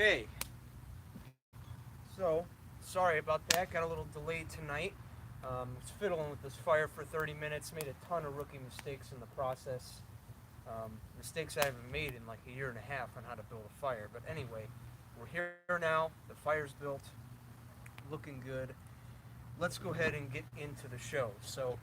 Okay, so sorry about that. Got a little delayed tonight. Was fiddling with this fire for 30 minutes. Made a ton of rookie mistakes in the process. Mistakes I haven't made in like a year and a half on how to build a fire. But anyway, we're here now. The fire's built, looking good. Let's go ahead and get into the show. So,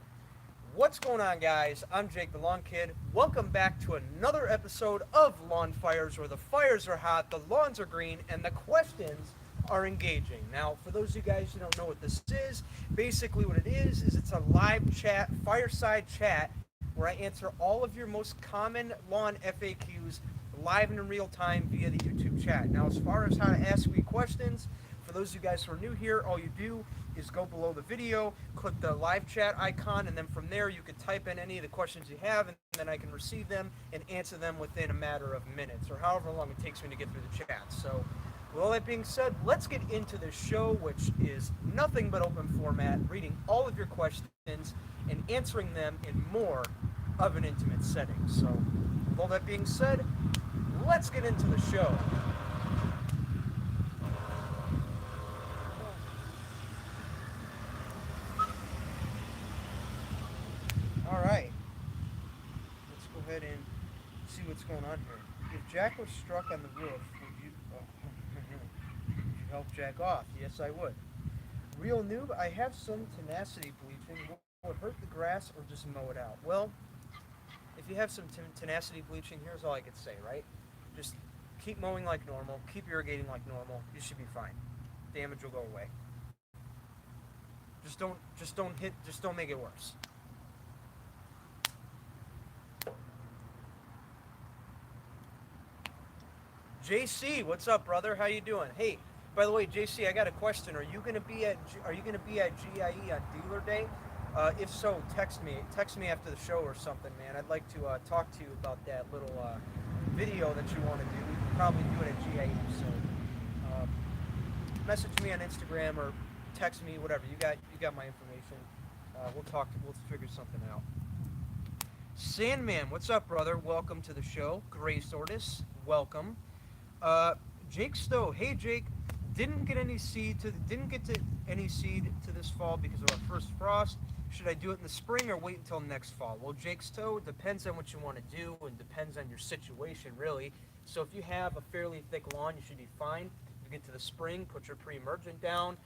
what's going on, guys? I'm Jake the Lawn Kid. Welcome back to another episode of LawnFires, where the fires are hot, the lawns are green, and the questions are engaging. Now, for those of you guys who don't know what this is, basically what it is it's a live chat, fireside chat, where I answer all of your most common lawn FAQs live and in real time via the YouTube chat. Now, as far as how to ask me questions, for those of you guys who are new here, all you do is go below the video, click the live chat icon, and then from there you can type in any of the questions you have, and then I can receive them and answer them within a matter of minutes, or however long it takes me to get through the chat. So, with all that being said, let's get into the show, which is nothing but open format, reading all of your questions and answering them in more of an intimate setting. So, with all that being said, let's get into the show. All right, let's go ahead and see what's going on here. If Jack was struck on the roof, would you, would you help Jack off? Yes, I would. Real noob, I have some tenacity bleaching. Will it hurt the grass or just mow it out? Well, if you have some tenacity bleaching, here's all I could say, right? Just keep mowing like normal, keep irrigating like normal. You should be fine. Damage will go away. Just don't make it worse. JC, what's up, brother? How you doing? Hey, by the way, JC, I got a question. Are you gonna be at GIE on Dealer Day? If so, text me. Text me after the show or something, man. I'd like to talk to you about that little video that you want to do. We can probably do it at GIE. So, uh, message me on Instagram or text me, whatever. You got my information. We'll talk. We'll figure something out. Sandman, what's up, brother? Welcome to the show. Grace Ortis, welcome. Uh, Jake Stowe, hey Jake, didn't get to any seed to this fall because of our first frost. Should I do it in the spring or wait until next fall? Well, Jake Stowe, it depends on what you want to do and depends on your situation, really. So if you have a fairly thick lawn, you should be fine. You get to the spring, put your pre-emergent down.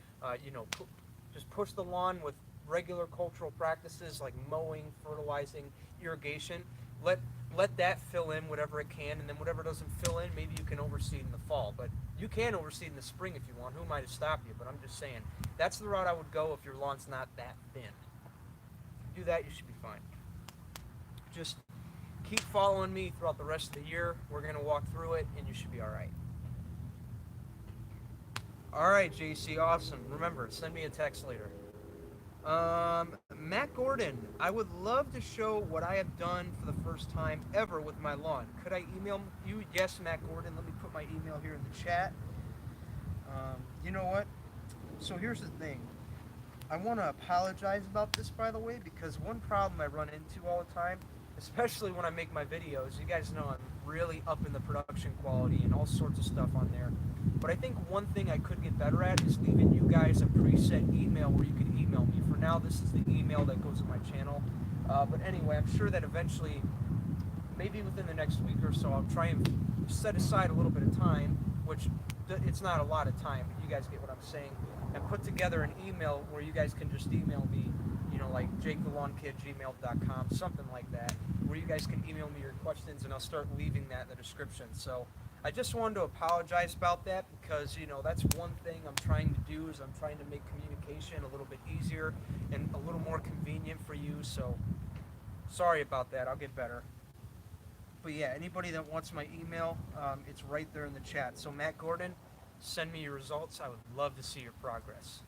Just push the lawn with regular cultural practices like mowing, fertilizing, irrigation. Let let that fill in whatever it can, and then whatever doesn't fill in, maybe you can overseed in the fall. But you can overseed in the spring if you want. Who am I to stop you? But I'm just saying that's the route I would go if your lawn's not that thin. If you do that, you should be fine. Just keep following me throughout the rest of the year. We're gonna walk through it, and you should be all right. All right, JC, awesome. Remember, send me a text later. Matt Gordon, I would love to show what I have done for the first time ever with my lawn. Could I email you? Yes, Matt Gordon. Let me put my email here in the chat. You know what? So here's the thing. I want to apologize about this, by the way, because one problem I run into all the time, especially when I make my videos, you guys know I'm really up in the production quality and all sorts of stuff on there. But I think one thing I could get better at is leaving you guys a preset email where you can email me. For now, this is the email that goes to my channel. But anyway, I'm sure that eventually, maybe within the next week or so, I'll try and set aside a little bit of time, which it's not a lot of time, but you guys get what I'm saying, and put together an email where you guys can just email me, like jakethelawnkid@gmail.com, something like that, where you guys can email me your questions, and I'll start leaving that in the description. So I just wanted to apologize about that because, that's one thing I'm trying to do is I'm trying to make communication a little bit easier and a little more convenient for you. So sorry about that. I'll get better. But yeah, anybody that wants my email, it's right there in the chat. So Matt Gordon, send me your results. I would love to see your progress.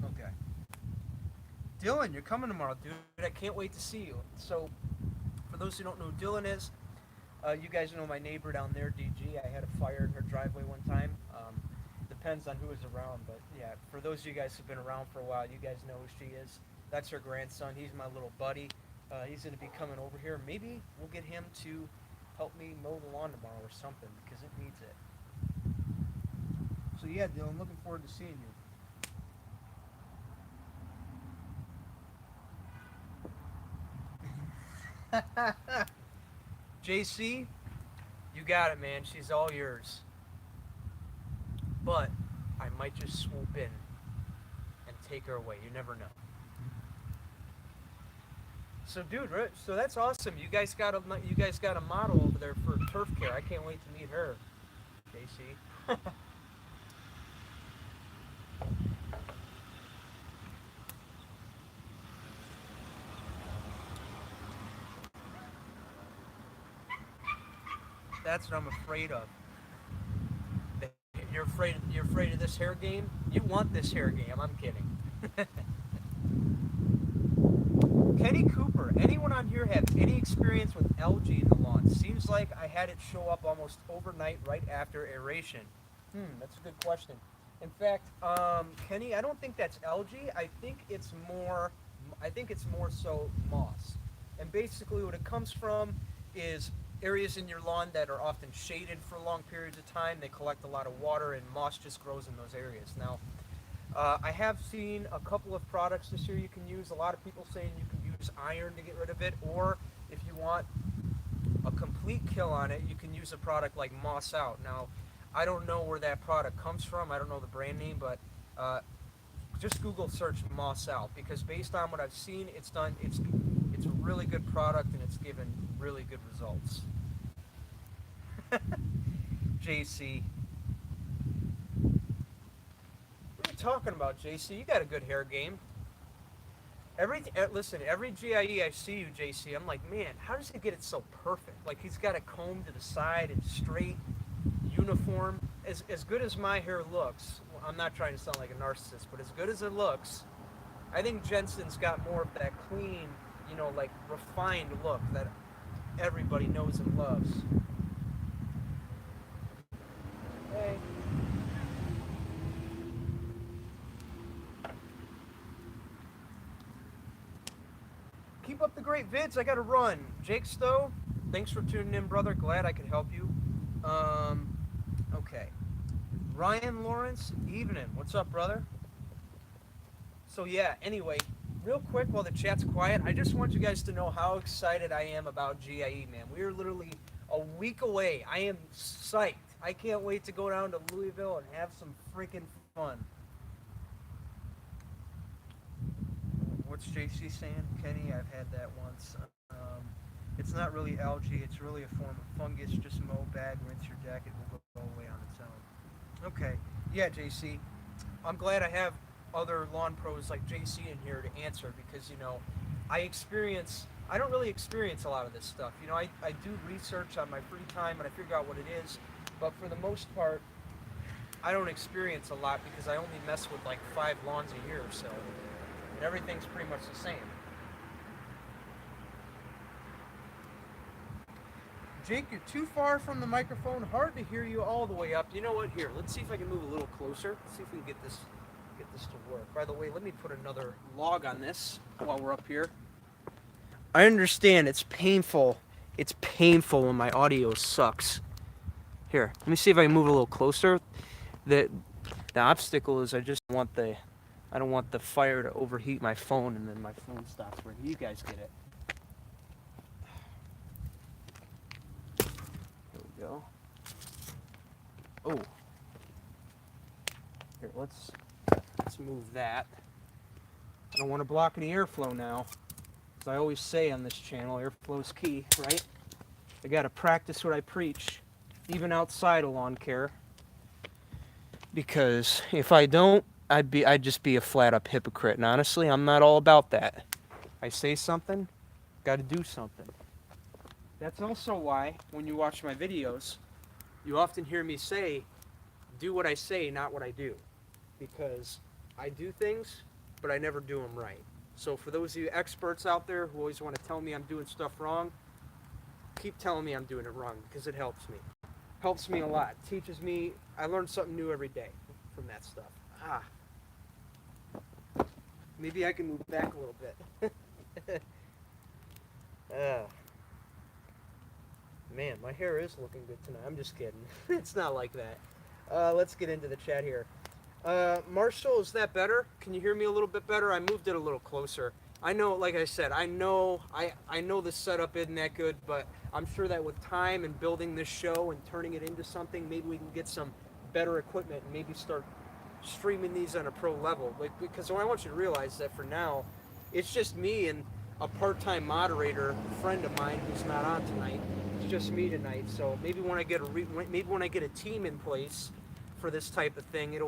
Okay. Dylan, you're coming tomorrow, dude. I can't wait to see you. So, for those who don't know who Dylan is, you guys know my neighbor down there, DG. I had a fire in her driveway one time. Depends on who is around, but yeah, for those of you guys who've been around for a while, you guys know who she is. That's her grandson. He's my little buddy. He's going to be coming over here. Maybe we'll get him to help me mow the lawn tomorrow or something because it needs it. So yeah, Dylan, looking forward to seeing you. JC, you got it, man. She's all yours. But I might just swoop in and take her away. You never know. So, dude, so that's awesome. You guys got a model over there for turf care. I can't wait to meet her, JC. That's what I'm afraid of. You're afraid of this hair game? You want this hair game? I'm kidding. Kenny Cooper. Anyone on here have any experience with algae in the lawn? Seems like I had it show up almost overnight right after aeration. That's a good question. In fact, Kenny, I don't think that's algae. I think it's more so moss. And basically, what it comes from is areas in your lawn that are often shaded for long periods of time. They collect a lot of water, and moss just grows in those areas. Now, I have seen a couple of products this year you can use. A lot of people saying you can use iron to get rid of it, or if you want a complete kill on it, you can use a product like Moss Out. Now, I don't know where that product comes from. I don't know the brand name, but just Google search Moss Out because based on what I've seen, it's a really good product and it's given really good results. JC, what are you talking about, JC? You got a good hair game. Listen, every GIE I see you, JC, I'm like, man, how does he get it so perfect? Like he's got a comb to the side and straight, uniform. As good as my hair looks, well, I'm not trying to sound like a narcissist, but as good as it looks, I think Jensen's got more of that clean, like refined look that everybody knows and loves. Hey. Keep up the great vids. I got to run. Jake Stowe, thanks for tuning in, brother. Glad I could help you. Okay. Ryan Lawrence, evening. What's up, brother? So yeah, anyway, real quick while the chat's quiet, I just want you guys to know how excited I am about GIE, man. We are literally a week away. I am psyched. I can't wait to go down to Louisville and have some freaking fun. What's JC saying? Kenny, I've had that once. It's not really algae. It's really a form of fungus. Just mow, bag, rinse your deck. It will go away on its own. Okay. Yeah, JC. I'm glad I have other lawn pros like JC in here to answer because, I don't really experience a lot of this stuff. I do research on my free time and I figure out what it is. But for the most part, I don't experience a lot because I only mess with like 5 lawns a year or so. And everything's pretty much the same. Jake, you're too far from the microphone. Hard to hear you all the way up. You know what? Here, let's see if I can move a little closer. See if we can get this to work. By the way, let me put another log on this while we're up here. I understand it's painful. It's painful when my audio sucks. Here, let me see if I can move a little closer. The obstacle is I don't want the fire to overheat my phone and then my phone stops working. You guys get it. There we go. Oh. Here, let's move that. I don't want to block any airflow now. As I always say on this channel, airflow is key, right? I got to practice what I preach, even outside of lawn care. Because if I don't, I'd just be a flat up hypocrite. And honestly, I'm not all about that. I say something, got to do something. That's also why when you watch my videos, you often hear me say, do what I say, not what I do. Because I do things, but I never do them right. So for those of you experts out there who always want to tell me I'm doing stuff wrong, keep telling me I'm doing it wrong because it helps me. Helps me a lot. Teaches me. I learn something new every day from that stuff. Maybe I can move back a little bit. Man, my hair is looking good tonight. I'm just kidding. It's not like that. Let's get into the chat here. Marshall, is that better? Can you hear me a little bit better? I moved it a little closer. I know, like I said, I know the setup isn't that good, but I'm sure that with time and building this show and turning it into something, maybe we can get some better equipment and maybe start streaming these on a pro level. Like, because I want you to realize that for now, it's just me and a part-time moderator, friend of mine who's not on tonight. It's just me tonight. So maybe when I get a team in place for this type of thing,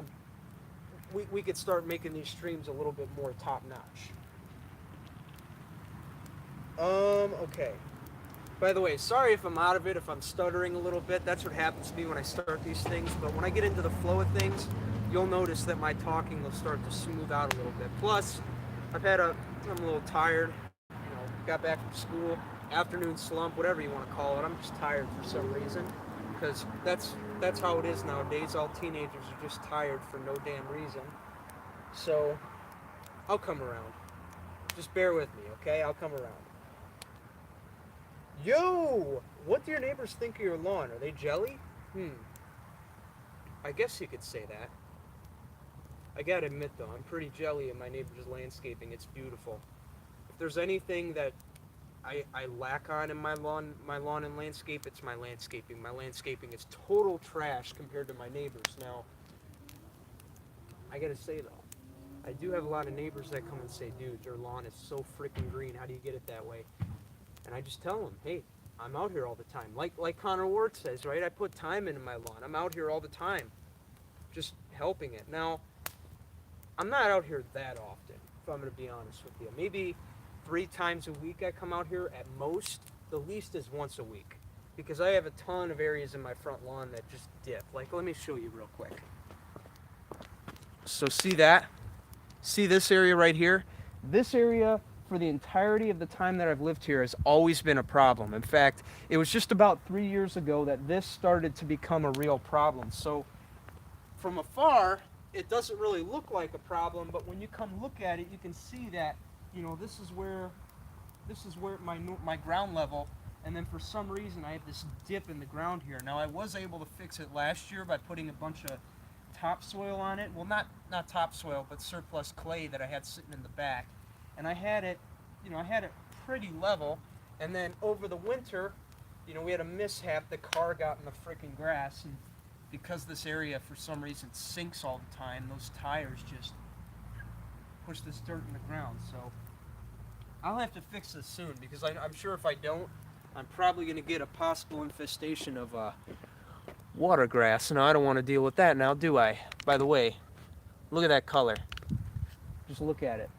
we could start making these streams a little bit more top-notch. Okay. By the way, sorry if I'm out of it, if I'm stuttering a little bit. That's what happens to me when I start these things. But when I get into the flow of things, you'll notice that my talking will start to smooth out a little bit. Plus, I'm a little tired. Got back from school, afternoon slump, whatever you want to call it. I'm just tired for some reason, because that's how it is nowadays. All teenagers are just tired for no damn reason. So, I'll come around. Just bear with me, okay? I'll come around. Yo! What do your neighbors think of your lawn? Are they jelly? I guess you could say that. I gotta admit, though, I'm pretty jelly in my neighbor's landscaping. It's beautiful. If there's anything that I lack on in my lawn and landscape, it's my landscaping. My landscaping is total trash compared to my neighbors. Now, I gotta say, though, I do have a lot of neighbors that come and say, dude, your lawn is so freaking green. How do you get it that way? And I just tell them, hey, I'm out here all the time. Like Connor Ward says, right? I put time into my lawn. I'm out here all the time, just helping it. Now, I'm not out here that often, if I'm going to be honest with you. Maybe 3 times a week I come out here at most. The least is once a week, because I have a ton of areas in my front lawn that just dip. Like, let me show you real quick. So see that? See this area right here? This area, for the entirety of the time that I've lived here, has always been a problem. In fact, it was just about 3 years ago that this started to become a real problem. So from afar, it doesn't really look like a problem, but when you come look at it, you can see that, this is where my ground level, and then for some reason I have this dip in the ground here. Now, I was able to fix it last year by putting a bunch of topsoil on it. Well, not topsoil, but surplus clay that I had sitting in the back. And I had it pretty level, and then over the winter, we had a mishap. The car got in the freaking grass, and because this area for some reason sinks all the time, those tires just push this dirt in the ground. So I'll have to fix this soon, because I'm sure if I don't, I'm probably going to get a possible infestation of water grass. Now, I don't want to deal with that now, do I? By the way, look at that color. Just look at it.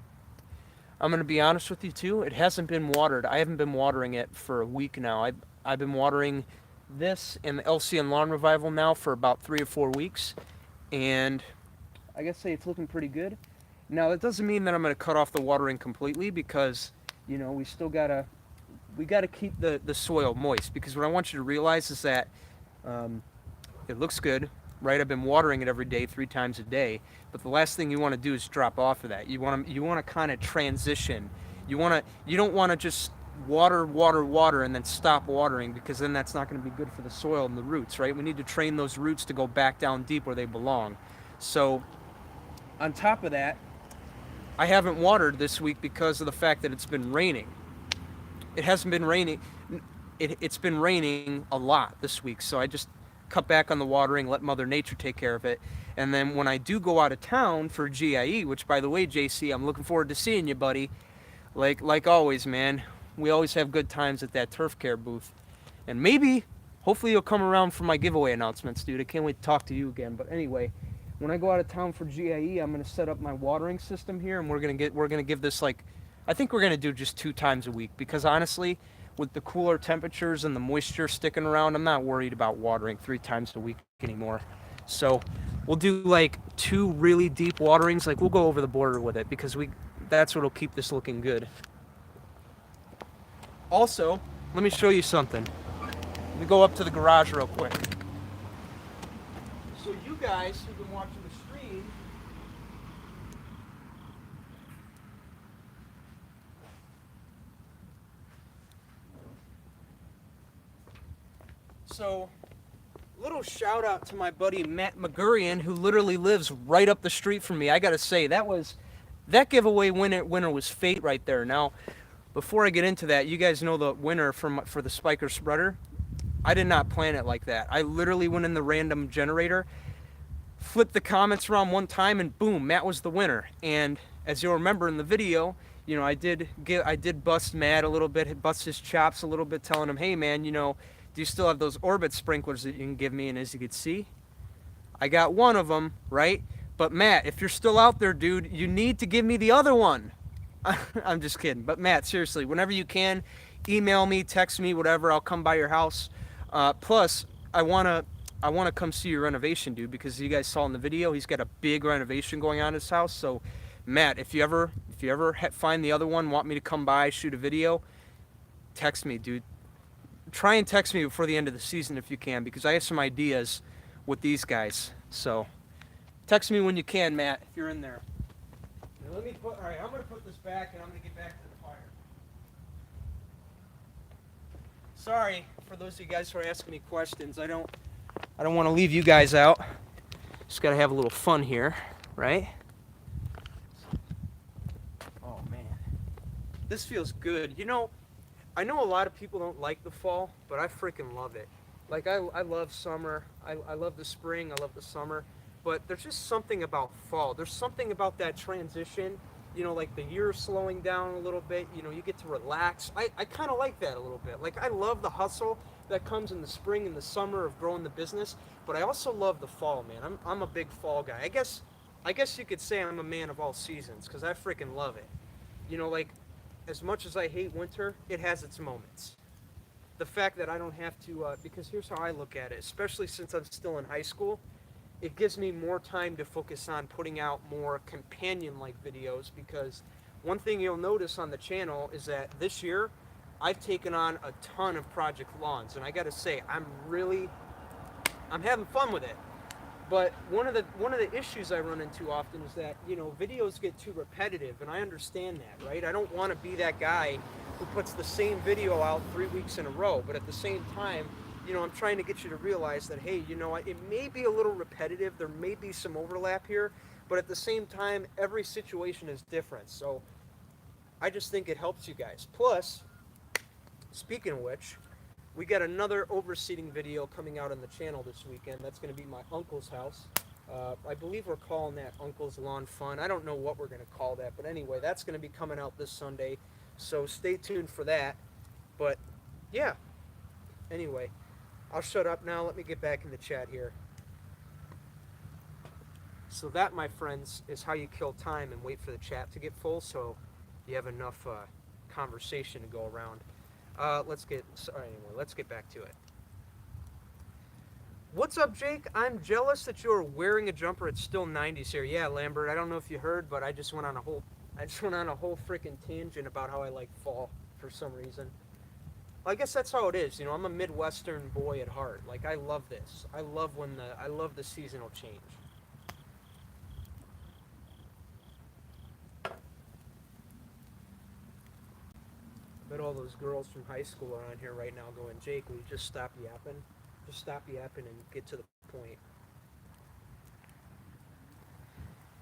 I'm going to be honest with you too, it hasn't been watered. I haven't been watering it for a week now. I've been watering this and the LCN Lawn Revival now for about 3 or 4 weeks, and I gotta say it's looking pretty good. Now, that doesn't mean that I'm going to cut off the watering completely, because we still gotta keep the soil moist, because what I want you to realize is that it looks good, right? I've been watering it every day, 3 times a day, but the last thing you want to do is drop off of that. You want to kind of transition. You don't want to just water and then stop watering, because then that's not going to be good for the soil and the roots, right? We need to train those roots to go back down deep where they belong. So on top of that, I haven't watered this week because of the fact that it's been raining. It hasn't been raining. It's been raining a lot this week, so I just cut back on the watering, let Mother Nature take care of it. And then when I do go out of town for GIE, which, by the way, JC, I'm looking forward to seeing you, buddy. Like always, man, we always have good times at that turf care booth. And hopefully you'll come around for my giveaway announcements, dude. I can't wait to talk to you again. But anyway, when I go out of town for GIE, I'm gonna set up my watering system here, and we're gonna give this, I think we're gonna do just 2 times a week, because honestly, with the cooler temperatures and the moisture sticking around, I'm not worried about watering 3 times a week anymore. So we'll do 2 really deep waterings. We'll go over the border with it, because that's what'll keep this looking good. Also, let me show you something. Let me go up to the garage real quick. So you guys who've been watching the stream, So, little shout out to my buddy Matt McGurrian, who literally lives right up the street from me. I gotta say, that giveaway winner was fate right there. Now, before I get into that, you guys know the winner for the Spiker spreader. I did not plan it like that. I literally went in the random generator, flipped the comments around one time, and boom, Matt was the winner. And as you'll remember in the video, you know, I did bust Matt a little bit, bust his chops a little bit, telling him, hey man, you know, do you still have those orbit sprinklers that you can give me? And as you can see, I got one of them, right? But Matt, if you're still out there, dude, you need to give me the other one. I'm just kidding. But Matt, seriously, whenever you can, email me, text me, whatever. I'll come by your house. Plus, I wanna come see your renovation, dude, because you guys saw in the video, he's got a big renovation going on in his house. So, Matt, if you ever find the other one, want me to come by, shoot a video, text me, dude. Try and text me before the end of the season if you can, because I have some ideas with these guys. So, text me when you can, Matt, if you're in there. Now all right, I'm going to put this back and I'm going to get back to the fire. Sorry for those of you guys who are asking me questions. I don't want to leave you guys out. Just got to have a little fun here, right? Oh man. This feels good. You know, I know a lot of people don't like the fall, but I freaking love it. Like I love summer. I love the spring. I love the summer. But there's just something about fall. There's something about that transition, you know, like the year slowing down a little bit, you know, you get to relax. I kind of like that a little bit. Like I love the hustle that comes in the spring and the summer of growing the business, but I also love the fall, man. I'm a big fall guy. I guess you could say I'm a man of all seasons because I freaking love it. You know, like as much as I hate winter, it has its moments. The fact that I don't have to, because here's how I look at it, especially since I'm still in high school, it gives me more time to focus on putting out more companion-like videos, because one thing you'll notice on the channel is that this year I've taken on a ton of project lawns, and I gotta say I'm having fun with it. But one of the issues I run into often is that, you know, videos get too repetitive, and I understand that, right? I don't want to be that guy who puts the same video out 3 weeks in a row, but at the same time, you know, I'm trying to get you to realize that, hey, you know, it may be a little repetitive, there may be some overlap here, but at the same time, every situation is different. So I just think it helps you guys. Plus, speaking of which, we got another overseeding video coming out on the channel this weekend. That's going to be my uncle's house. I believe we're calling that Uncle's Lawn Fun. I don't know what we're going to call that, but anyway, that's going to be coming out this Sunday. So stay tuned for that. But yeah, anyway, I'll shut up now. Let me get back in the chat here. So that, my friends, is how you kill time and wait for the chat to get full so you have enough conversation to go around. Let's get back to it. What's up, Jake? I'm jealous that you're wearing a jumper. It's still 90s here. Yeah, Lambert, I don't know if you heard, but I just went on a whole freaking tangent about how I like fall for some reason. I guess that's how it is. You know, I'm a Midwestern boy at heart. Like, I love this. I love the seasonal change. I bet all those girls from high school are on here right now going, Jake, will you just stop yapping? Just stop yapping and get to the point.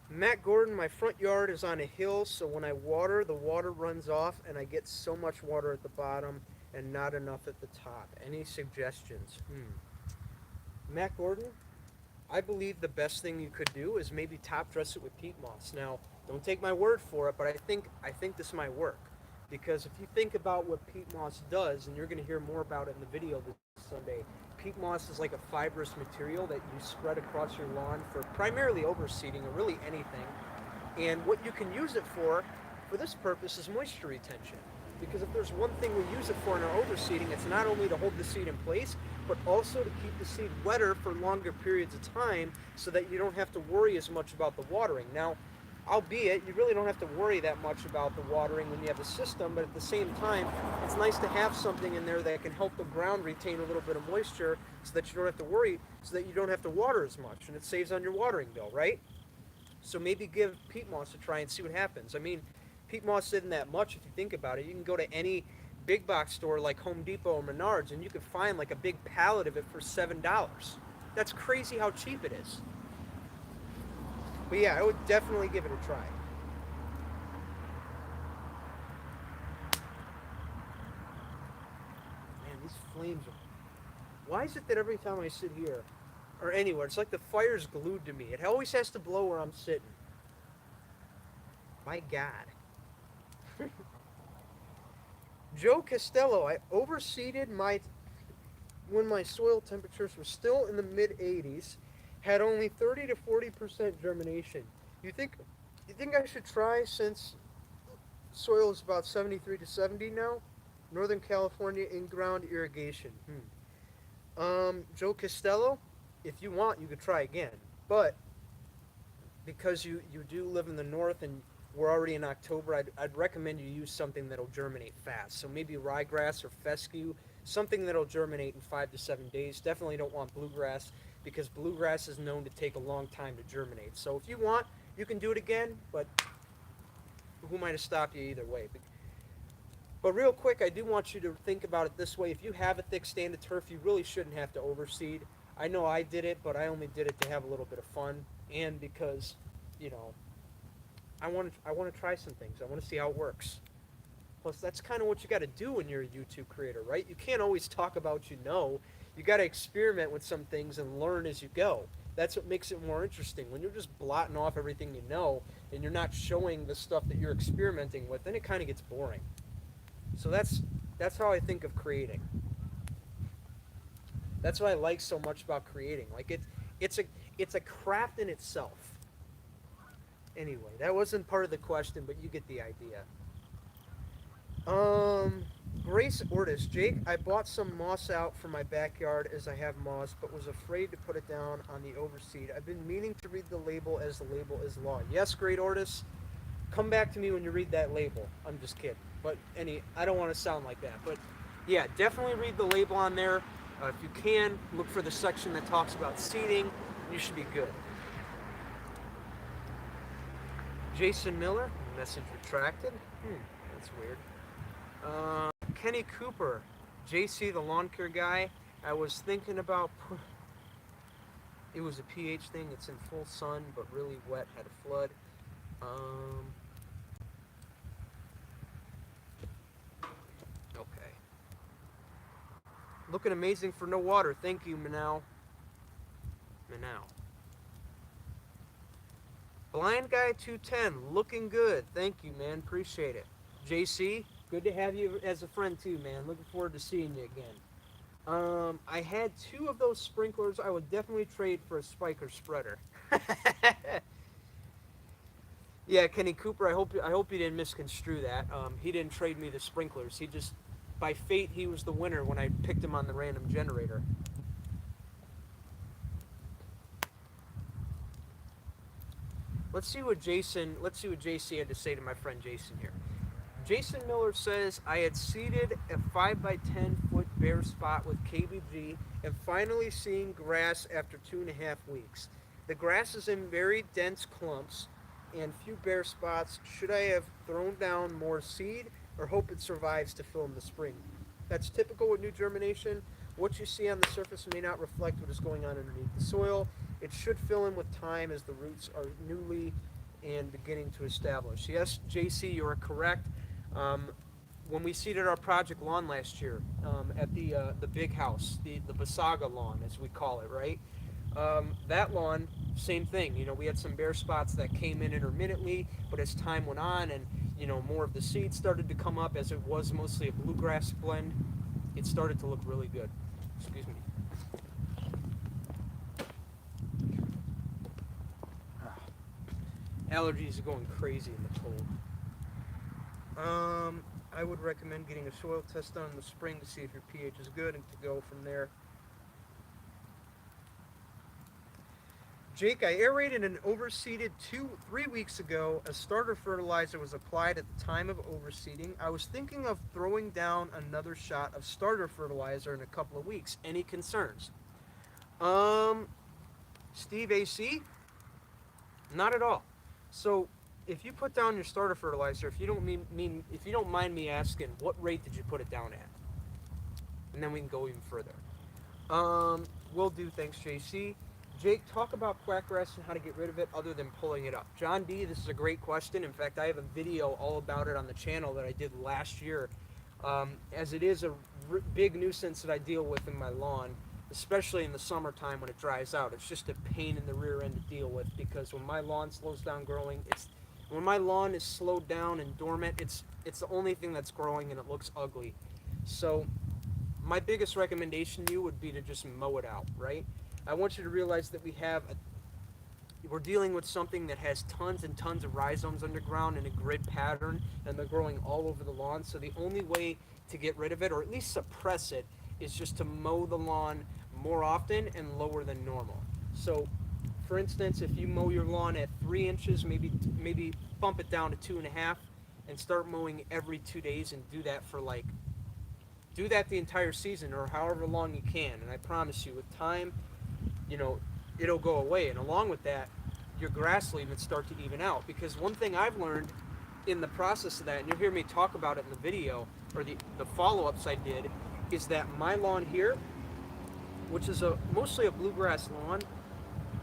Matt Gordon, my front yard is on a hill, so when I water, the water runs off and I get so much water at the bottom and not enough at the top. Any suggestions? Matt Gordon, I believe the best thing you could do is maybe top dress it with peat moss. Now, don't take my word for it, but I think this might work. Because if you think about what peat moss does, and you're going to hear more about it in the video this Sunday, peat moss is like a fibrous material that you spread across your lawn for primarily overseeding or really anything. And what you can use it for this purpose, is moisture retention. Because if there's one thing we use it for in our overseeding, it's not only to hold the seed in place, but also to keep the seed wetter for longer periods of time so that you don't have to worry as much about the watering. Now, albeit, you really don't have to worry that much about the watering when you have the system, but at the same time, it's nice to have something in there that can help the ground retain a little bit of moisture so that you don't have to worry, so that you don't have to water as much, and it saves on your watering bill, right? So maybe give peat moss a try and see what happens. I mean, peat moss isn't that much if you think about it. You can go to any big box store like Home Depot or Menards, and you could find like a big pallet of it for $7. That's crazy how cheap it is. But yeah, I would definitely give it a try. Man, these flames are. Why is it that every time I sit here or anywhere, it's like the fire's glued to me? It always has to blow where I'm sitting. My God. Joe Costello, I overseeded my when my soil temperatures were still in the mid 80s, had only 30 to 40% germination. You think you think I should try since soil is about 73 to 70 now? Northern California in-ground irrigation. Joe Costello, if you want, you could try again. But because you do live in the north and we're already in October, I'd recommend you use something that'll germinate fast. So maybe ryegrass or fescue, something that'll germinate in 5 to 7 days. Definitely don't want bluegrass because bluegrass is known to take a long time to germinate. So if you want, you can do it again, but who might have stopped you either way? But real quick, I do want you to think about it this way. If you have a thick stand of turf, you really shouldn't have to overseed. I know I did it, but I only did it to have a little bit of fun and because, you know, I want to try some things. I want to see how it works. Plus, that's kind of what you got to do when you're a YouTube creator, right? You can't always talk about what you know. You got to experiment with some things and learn as you go. That's what makes it more interesting. When you're just blotting off everything you know and you're not showing the stuff that you're experimenting with, then it kind of gets boring. So that's how I think of creating. That's what I like so much about creating. Like it's a it's a craft in itself. Anyway, that wasn't part of the question, but you get the idea. Um, Grace Ortis, Jake, I bought some moss out for my backyard as I have moss, but was afraid to put it down on the overseed. I've been meaning to read the label as the label is law. Yes, Great Ortis, come back to me when you read that label. I'm just kidding, but I don't want to sound like that, but yeah, definitely read the label on there. If you can, look for the section that talks about seeding. You should be good. Jason Miller, message retracted. That's weird. Kenny Cooper, JC, the lawn care guy. I was thinking about. It was a pH thing. It's in full sun, but really wet. Had a flood. Um, okay. Looking amazing for no water. Thank you, Manal. Manal. Blind Guy 210, looking good. Thank you, man. Appreciate it. JC, good to have you as a friend too, man. Looking forward to seeing you again. I had two of those sprinklers. I would definitely trade for a spiker spreader. Yeah, Kenny Cooper. I hope you didn't misconstrue that. He didn't trade me the sprinklers. He just, by fate, he was the winner when I picked him on the random generator. Let's see what JC had to say to my friend Jason here. Jason Miller says, I had seeded a 5 by 10 foot bare spot with KBG and finally seeing grass after 2.5 weeks. The grass is in very dense clumps and few bare spots. Should I have thrown down more seed or hope it survives to fill in the spring? That's typical with new germination. What you see on the surface may not reflect what is going on underneath the soil. It should fill in with time as the roots are newly and beginning to establish. Yes, JC, you are correct. Um, when we seeded our project lawn last year at the big house, the Basaga lawn, as we call it, right? That lawn, same thing. You know, we had some bare spots that came in intermittently, but as time went on and more of the seeds started to come up, as it was mostly a bluegrass blend, it started to look really good. Excuse me. Allergies are going crazy in the cold. I would recommend getting a soil test done in the spring to see if your pH is good and to go from there. Jake, I aerated and overseeded 3 weeks ago. A starter fertilizer was applied at the time of overseeding. I was thinking of throwing down another shot of starter fertilizer in a couple of weeks. Any concerns? Um, Steve AC? Not at all. So if you put down your starter fertilizer, if you don't if you don't mind me asking, what rate did you put it down at? And then we can go even further. Will do. Thanks, JC. Jake, talk about quackgrass and how to get rid of it other than pulling it up. John D, this is a great question. In fact, I have a video all about it on the channel that I did last year. As it is a big nuisance that I deal with in my lawn, especially in the summertime when it dries out. It's just a pain in the rear end to deal with because when my lawn slows down growing, when my lawn is slowed down and dormant, it's the only thing that's growing and it looks ugly. So my biggest recommendation to you would be to just mow it out, right? I want you to realize that we're dealing with something that has tons and tons of rhizomes underground in a grid pattern, and they're growing all over the lawn. So the only way to get rid of it, or at least suppress it, is just to mow the lawn more often and lower than normal. So, for instance, if you mow your lawn at 3 inches, maybe bump it down to 2.5, and start mowing every 2 days, and do that the entire season or however long you can. And I promise you, with time, you know, it'll go away. And along with that, your grass will even start to even out. Because one thing I've learned in the process of that, and you'll hear me talk about it in the video or the follow-ups I did, is that my lawn here, which is mostly a bluegrass lawn,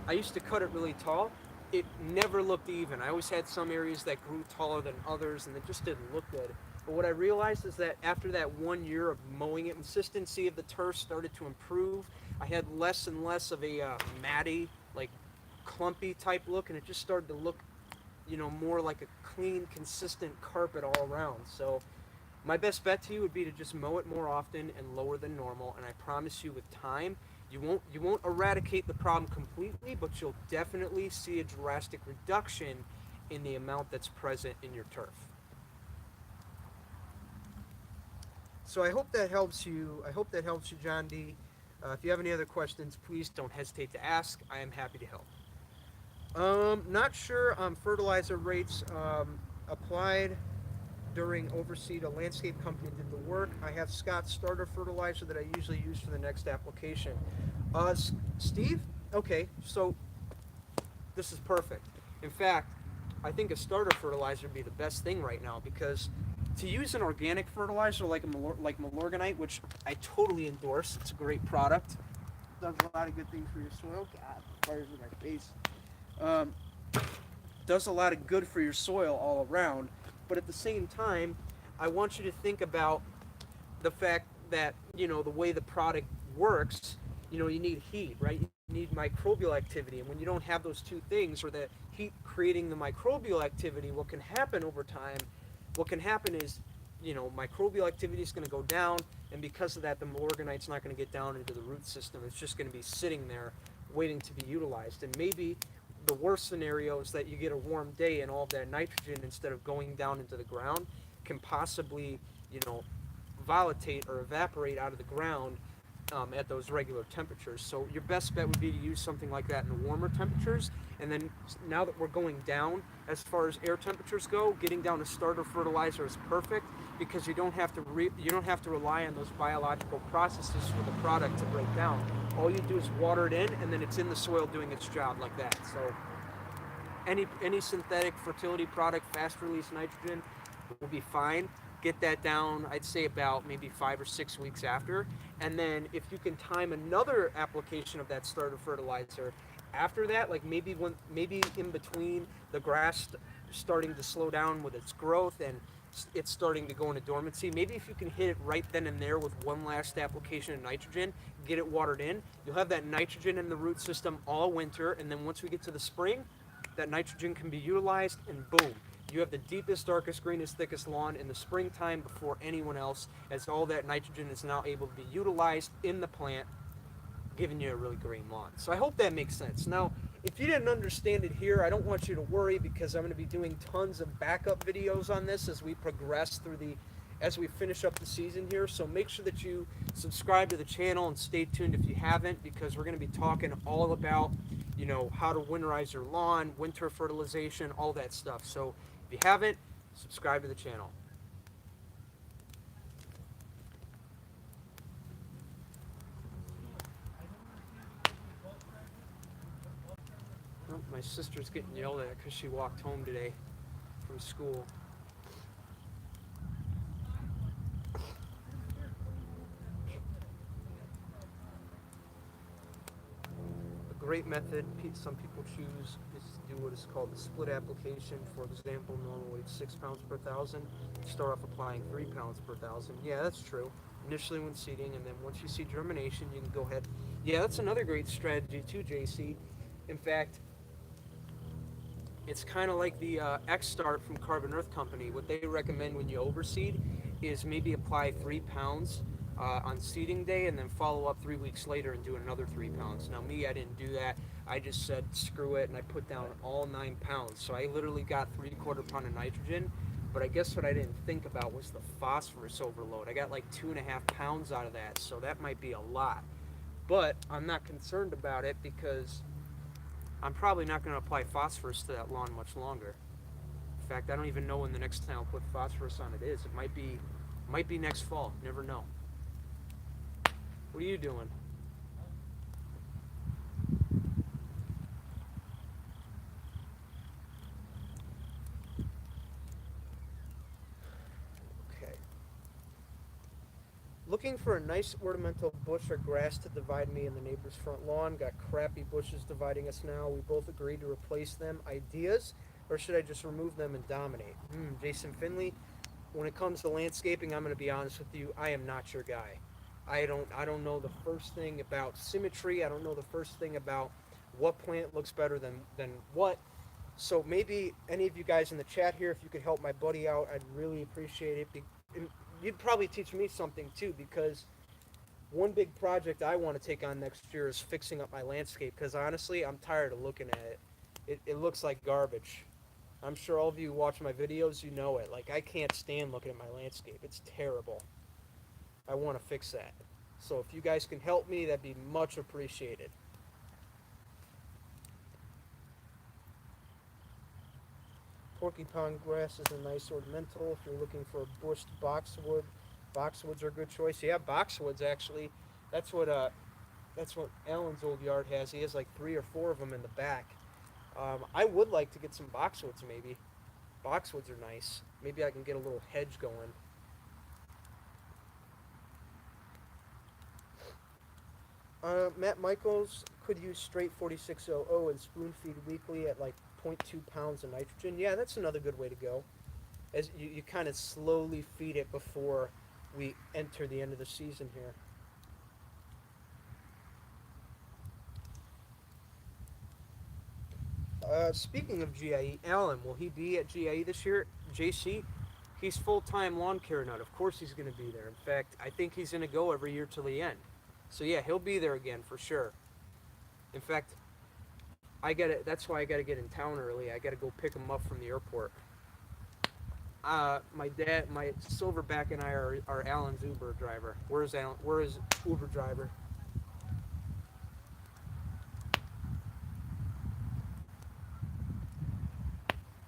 I used to cut it really tall. It never looked even. I always had some areas that grew taller than others, and it just didn't look good. But what I realized is that after that 1 year of mowing it, consistency of the turf started to improve. I had less and less of a matty, like clumpy type look, and it just started to look, more like a clean, consistent carpet all around. So my best bet to you would be to just mow it more often and lower than normal. And I promise you, with time, you won't eradicate the problem completely, but you'll definitely see a drastic reduction in the amount that's present in your turf. So I hope that helps you. I hope that helps you, John D. If you have any other questions, please don't hesitate to ask. I am happy to help. Not sure on fertilizer rates applied during overseed. A landscape company did the work. I have Scott's starter fertilizer that I usually use for the next application. Steve? Okay, so this is perfect. In fact, I think a starter fertilizer would be the best thing right now because to use an organic fertilizer like Milorganite, which I totally endorse, it's a great product. Does a lot of good things for your soil. God, fires in my face. Um, does a lot of good for your soil all around, but at the same time, I want you to think about the fact that the way the product works. You need heat, right? You need microbial activity, and when you don't have those two things, or the heat creating the microbial activity, what can happen is microbial activity is going to go down, and because of that, the Milorganite's not going to get down into the root system. It's just going to be sitting there waiting to be utilized. And maybe the worst scenario is that you get a warm day and all of that nitrogen, instead of going down into the ground, can possibly volatilate or evaporate out of the ground at those regular temperatures. So your best bet would be to use something like that in the warmer temperatures. And then now that we're going down as far as air temperatures go, getting down to starter fertilizer is perfect because you don't have to rely on those biological processes for the product to break down. All you do is water it in, and then it's in the soil doing its job like that. So any synthetic fertility product, fast release nitrogen, will be fine. Get that down, I'd say about maybe 5 or 6 weeks after. And then if you can time another application of that starter fertilizer after that, like maybe in between the grass starting to slow down with its growth and it's starting to go into dormancy, maybe if you can hit it right then and there with one last application of nitrogen, get it watered in, you'll have that nitrogen in the root system all winter. And then once we get to the spring, that nitrogen can be utilized, and boom, you have the deepest, darkest, greenest, thickest lawn in the springtime before anyone else, as all that nitrogen is now able to be utilized in the plant, giving you a really green lawn. So I hope that makes sense. Now, if you didn't understand it here, I don't want you to worry, because I'm going to be doing tons of backup videos on this as we progress as we finish up the season here. So make sure that you subscribe to the channel and stay tuned if you haven't, because we're going to be talking all about how to winterize your lawn, winter fertilization, all that stuff. So if you haven't, subscribe to the channel. Oh, my sister's getting yelled at because she walked home today. from school. A great method some people choose is to do what is called the split application. For example, normal weight 6 pounds per thousand. Start off applying 3 pounds per thousand. Yeah, that's true. Initially when seeding, and then once you see germination, you can go ahead. Yeah, that's another great strategy too, JC. In fact, it's kind of like the X Start from Carbon Earth Company. What they recommend when you overseed is maybe apply 3 pounds on seeding day and then follow up 3 weeks later and do another 3 pounds. Now, me, I didn't do that. I just said screw it and I put down all 9 pounds. So I literally got 3/4 pound of nitrogen. But I guess what I didn't think about was the phosphorus overload. I got like 2.5 pounds out of that, so that might be a lot. But I'm not concerned about it because I'm probably not going to apply phosphorus to that lawn much longer. In fact, I don't even know when the next time I'll put phosphorus on it is. It might be next fall. Never know. What are you doing? Okay. Looking for a nice ornamental bush or grass to divide me and the neighbor's front lawn. Got crappy bushes dividing us now. We both agreed to replace them. Ideas? Or should I just remove them and dominate? Jason Finley, when it comes to landscaping, I'm going to be honest with you. I am not your guy. I don't know the first thing about symmetry. I don't know the first thing about what plant looks better than what. So maybe any of you guys in the chat here, if you could help my buddy out, I'd really appreciate it. And you'd probably teach me something too, because one big project I want to take on next year is fixing up my landscape, because honestly, I'm tired of looking at it. It looks like garbage. I'm sure all of you who watch my videos, you know it. Like, I can't stand looking at my landscape. It's terrible. I want to fix that. So if you guys can help me, that'd be much appreciated. Porcupine grass is a nice ornamental. If you're looking for a bushed boxwood, boxwoods are a good choice. Yeah, boxwoods actually. That's what Alan's old yard has. He has like 3 or 4 of them in the back. I would like to get some boxwoods maybe. Boxwoods are nice. Maybe I can get a little hedge going. Matt Michaels could use straight 4600 and spoon feed weekly at like 0.2 pounds of nitrogen. Yeah, that's another good way to go. As you kind of slowly feed it before we enter the end of the season here. Speaking of GIE, Alan, will he be at GIE this year? JC, he's full-time lawn care nut. Of course he's going to be there. In fact, I think he's going to go every year till the end. So yeah, he'll be there again for sure. In fact, that's why I got to get in town early. I got to go pick him up from the airport. My Silverback and I are Alan's Uber driver. Where's Alan? Where is Uber driver?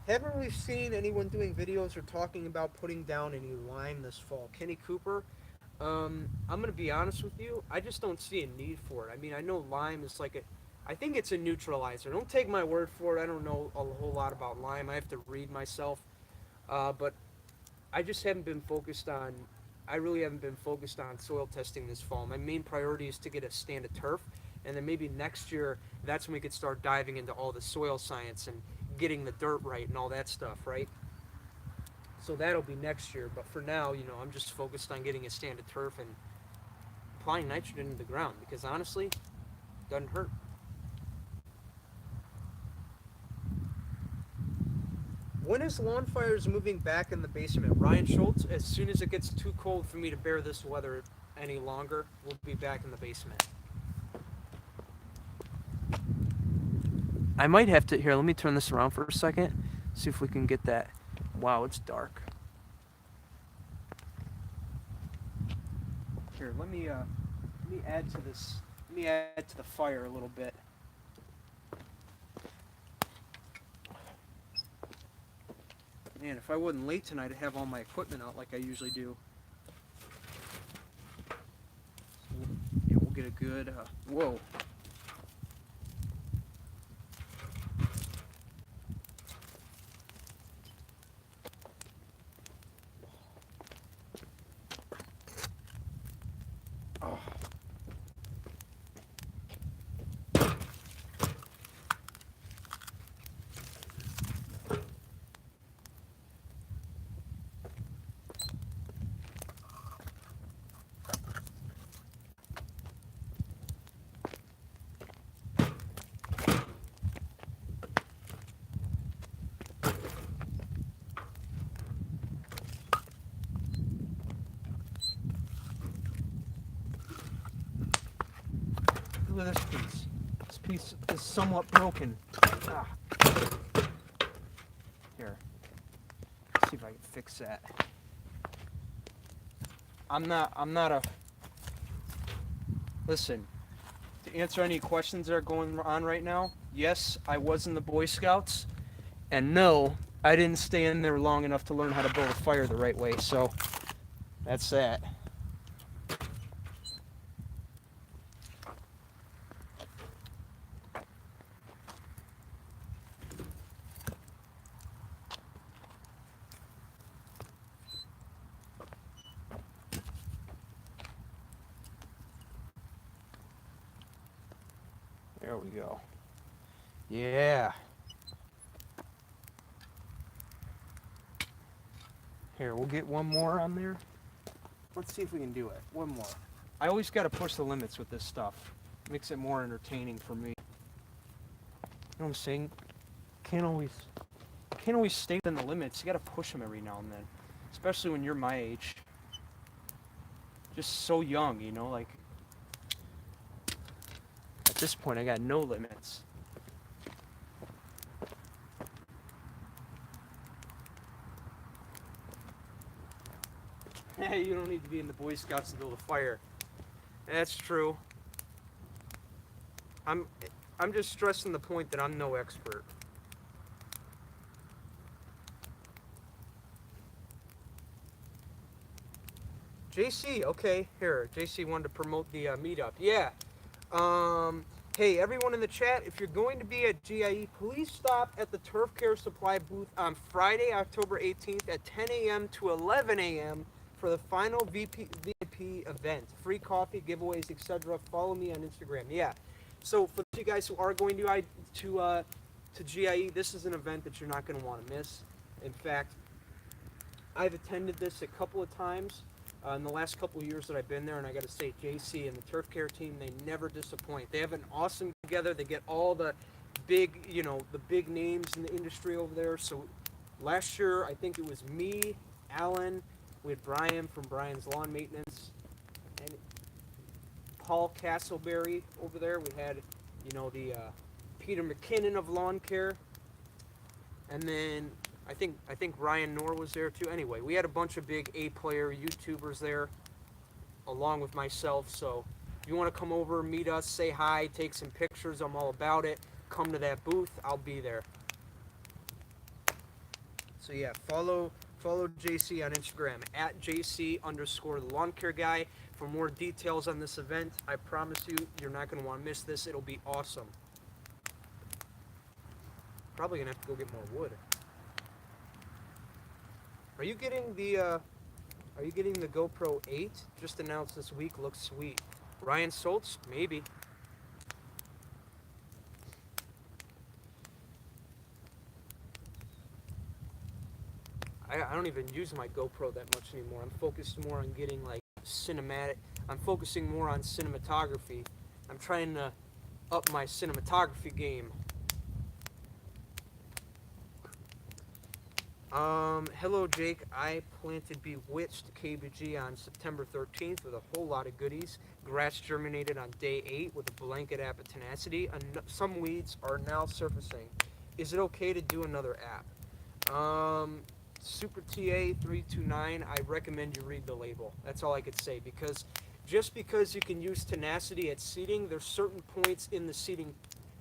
Haven't really seen anyone doing videos or talking about putting down any lime this fall. Kenny Cooper, I'm gonna be honest with you. I just don't see a need for it. I mean, I know lime is I think it's a neutralizer. Don't take my word for it. I don't know a whole lot about lime. I have to read myself. But I just haven't been focused on. I really haven't been focused on soil testing this fall. My main priority is to get a stand of turf, and then maybe next year that's when we could start diving into all the soil science and getting the dirt right and all that stuff, right? So that'll be next year. But for now, I'm just focused on getting a stand of turf and applying nitrogen into the ground because honestly, it doesn't hurt. When is LawnFires moving back in the basement? Ryan Schultz, as soon as it gets too cold for me to bear this weather any longer, we'll be back in the basement. I might have to, here, let me turn this around for a second, see if we can get that. Wow, it's dark. Here, let me add to this, let me add to the fire a little bit. Man, if I wasn't late tonight, I'd have all my equipment out like I usually do. So, yeah, we'll get a good, whoa. Look at this piece. This piece is somewhat broken. Ah. Here. Let's see if I can fix that. I'm not a... Listen, to answer any questions that are going on right now, yes, I was in the Boy Scouts, and no, I didn't stay in there long enough to learn how to build a fire the right way, so that's that. There we go. Yeah. Here, we'll get one more on there. Let's see if we can do it. One more. I always got to push the limits with this stuff. Makes it more entertaining for me. You know what I'm saying? Can't always stay within the limits. You got to push them every now and then, especially when you're my age. Just so young, you know. Like at this point, I got no limits. Hey, you don't need to be in the Boy Scouts to build a fire. That's true. I'm just stressing the point that I'm no expert. JC, okay, here. JC wanted to promote the meetup. Yeah. Hey, everyone in the chat, if you're going to be at GIE, please stop at the Turf Care Supply booth on Friday, October 18th at 10 a.m. to 11 a.m. for the final VIP event. Free coffee, giveaways, etc. Follow me on Instagram. Yeah. So for you guys who are going to GIE, this is an event that you're not going to want to miss. In fact, I've attended this a couple of times in the last couple of years that I've been there, and I got to say, JC and the Turf Care team, they never disappoint. They have an awesome together. They get all the big, the big names in the industry over there. So last year, I think it was me, Alan, we had Brian from Brian's Lawn Maintenance, and Paul Castleberry over there. We had, the Peter McKinnon of Lawn Care, and then I think Ryan Knorr was there too. Anyway, we had a bunch of big A-player YouTubers there, along with myself. So if you want to come over, meet us, say hi, take some pictures, I'm all about it. Come to that booth, I'll be there. So yeah, follow JC on Instagram at JC_the_lawn care guy for more details on this event. I promise you, you're not going to want to miss this. It'll be awesome. Probably gonna have to go get more wood. Are you getting the GoPro 8? Just announced this week. Looks sweet. Ryan Soltz? Maybe. I don't even use my GoPro that much anymore. I'm focused more on getting like cinematic. I'm focusing more on cinematography. I'm trying to up my cinematography game. Hello Jake, I planted Bewitched KBG on September 13th with a whole lot of goodies. Grass germinated on day 8 with a blanket app of tenacity, and some weeds are now surfacing. Is it okay to do another app? Super TA 329, I recommend you read the label. That's all I could say, because just because you can use tenacity at seeding, there's certain points in the seeding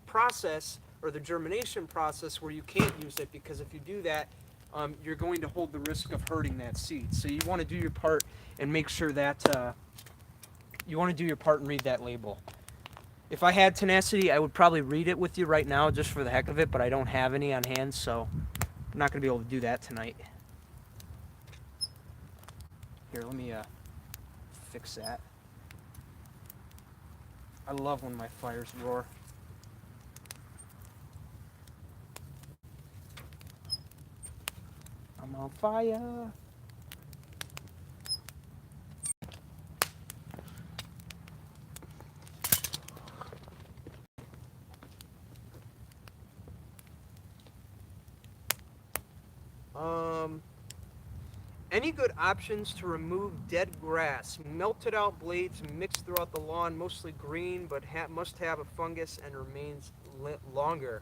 process or the germination process where you can't use it, because if you do that, you're going to hold the risk of hurting that seed. So you want to do your part and make sure that you want to do your part and read that label. If I had tenacity, I would probably read it with you right now just for the heck of it, but I don't have any on hand, so I'm not going to be able to do that tonight. Here, let me fix that. I love when my fires roar. I'm on fire. Any good options to remove dead grass? Melted out blades mixed throughout the lawn, mostly green, but must have a fungus and remains longer.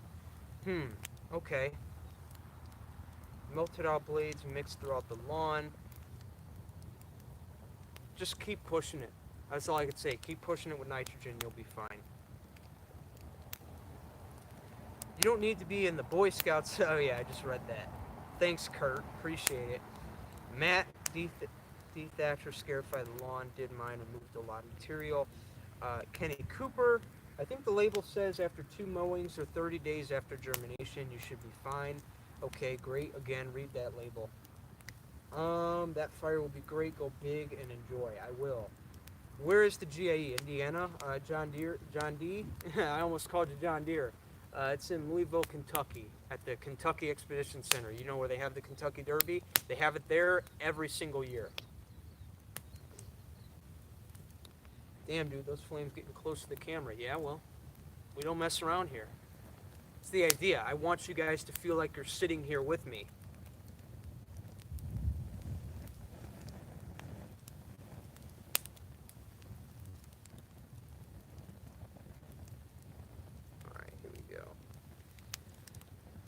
Okay. Melted out blades mixed throughout the lawn. Just keep pushing it. That's all I could say. Keep pushing it with nitrogen, you'll be fine. You don't need to be in the Boy Scouts. Oh yeah, I just read that. Thanks, Kurt. Appreciate it. Matt, Thatcher, Scarify the lawn, did mine, removed a lot of material. Kenny Cooper, I think the label says after 2 mowings or 30 days after germination, you should be fine. Okay, great. Again, read that label. That fire will be great. Go big and enjoy. I will. Where is the GIE? Indiana? John D? I almost called you John Deere. It's in Louisville, Kentucky, at the Kentucky Expedition Center. You know where they have the Kentucky Derby? They have it there every single year. Damn, dude, those flames getting close to the camera. Yeah, well, we don't mess around here. It's the idea. I want you guys to feel like you're sitting here with me.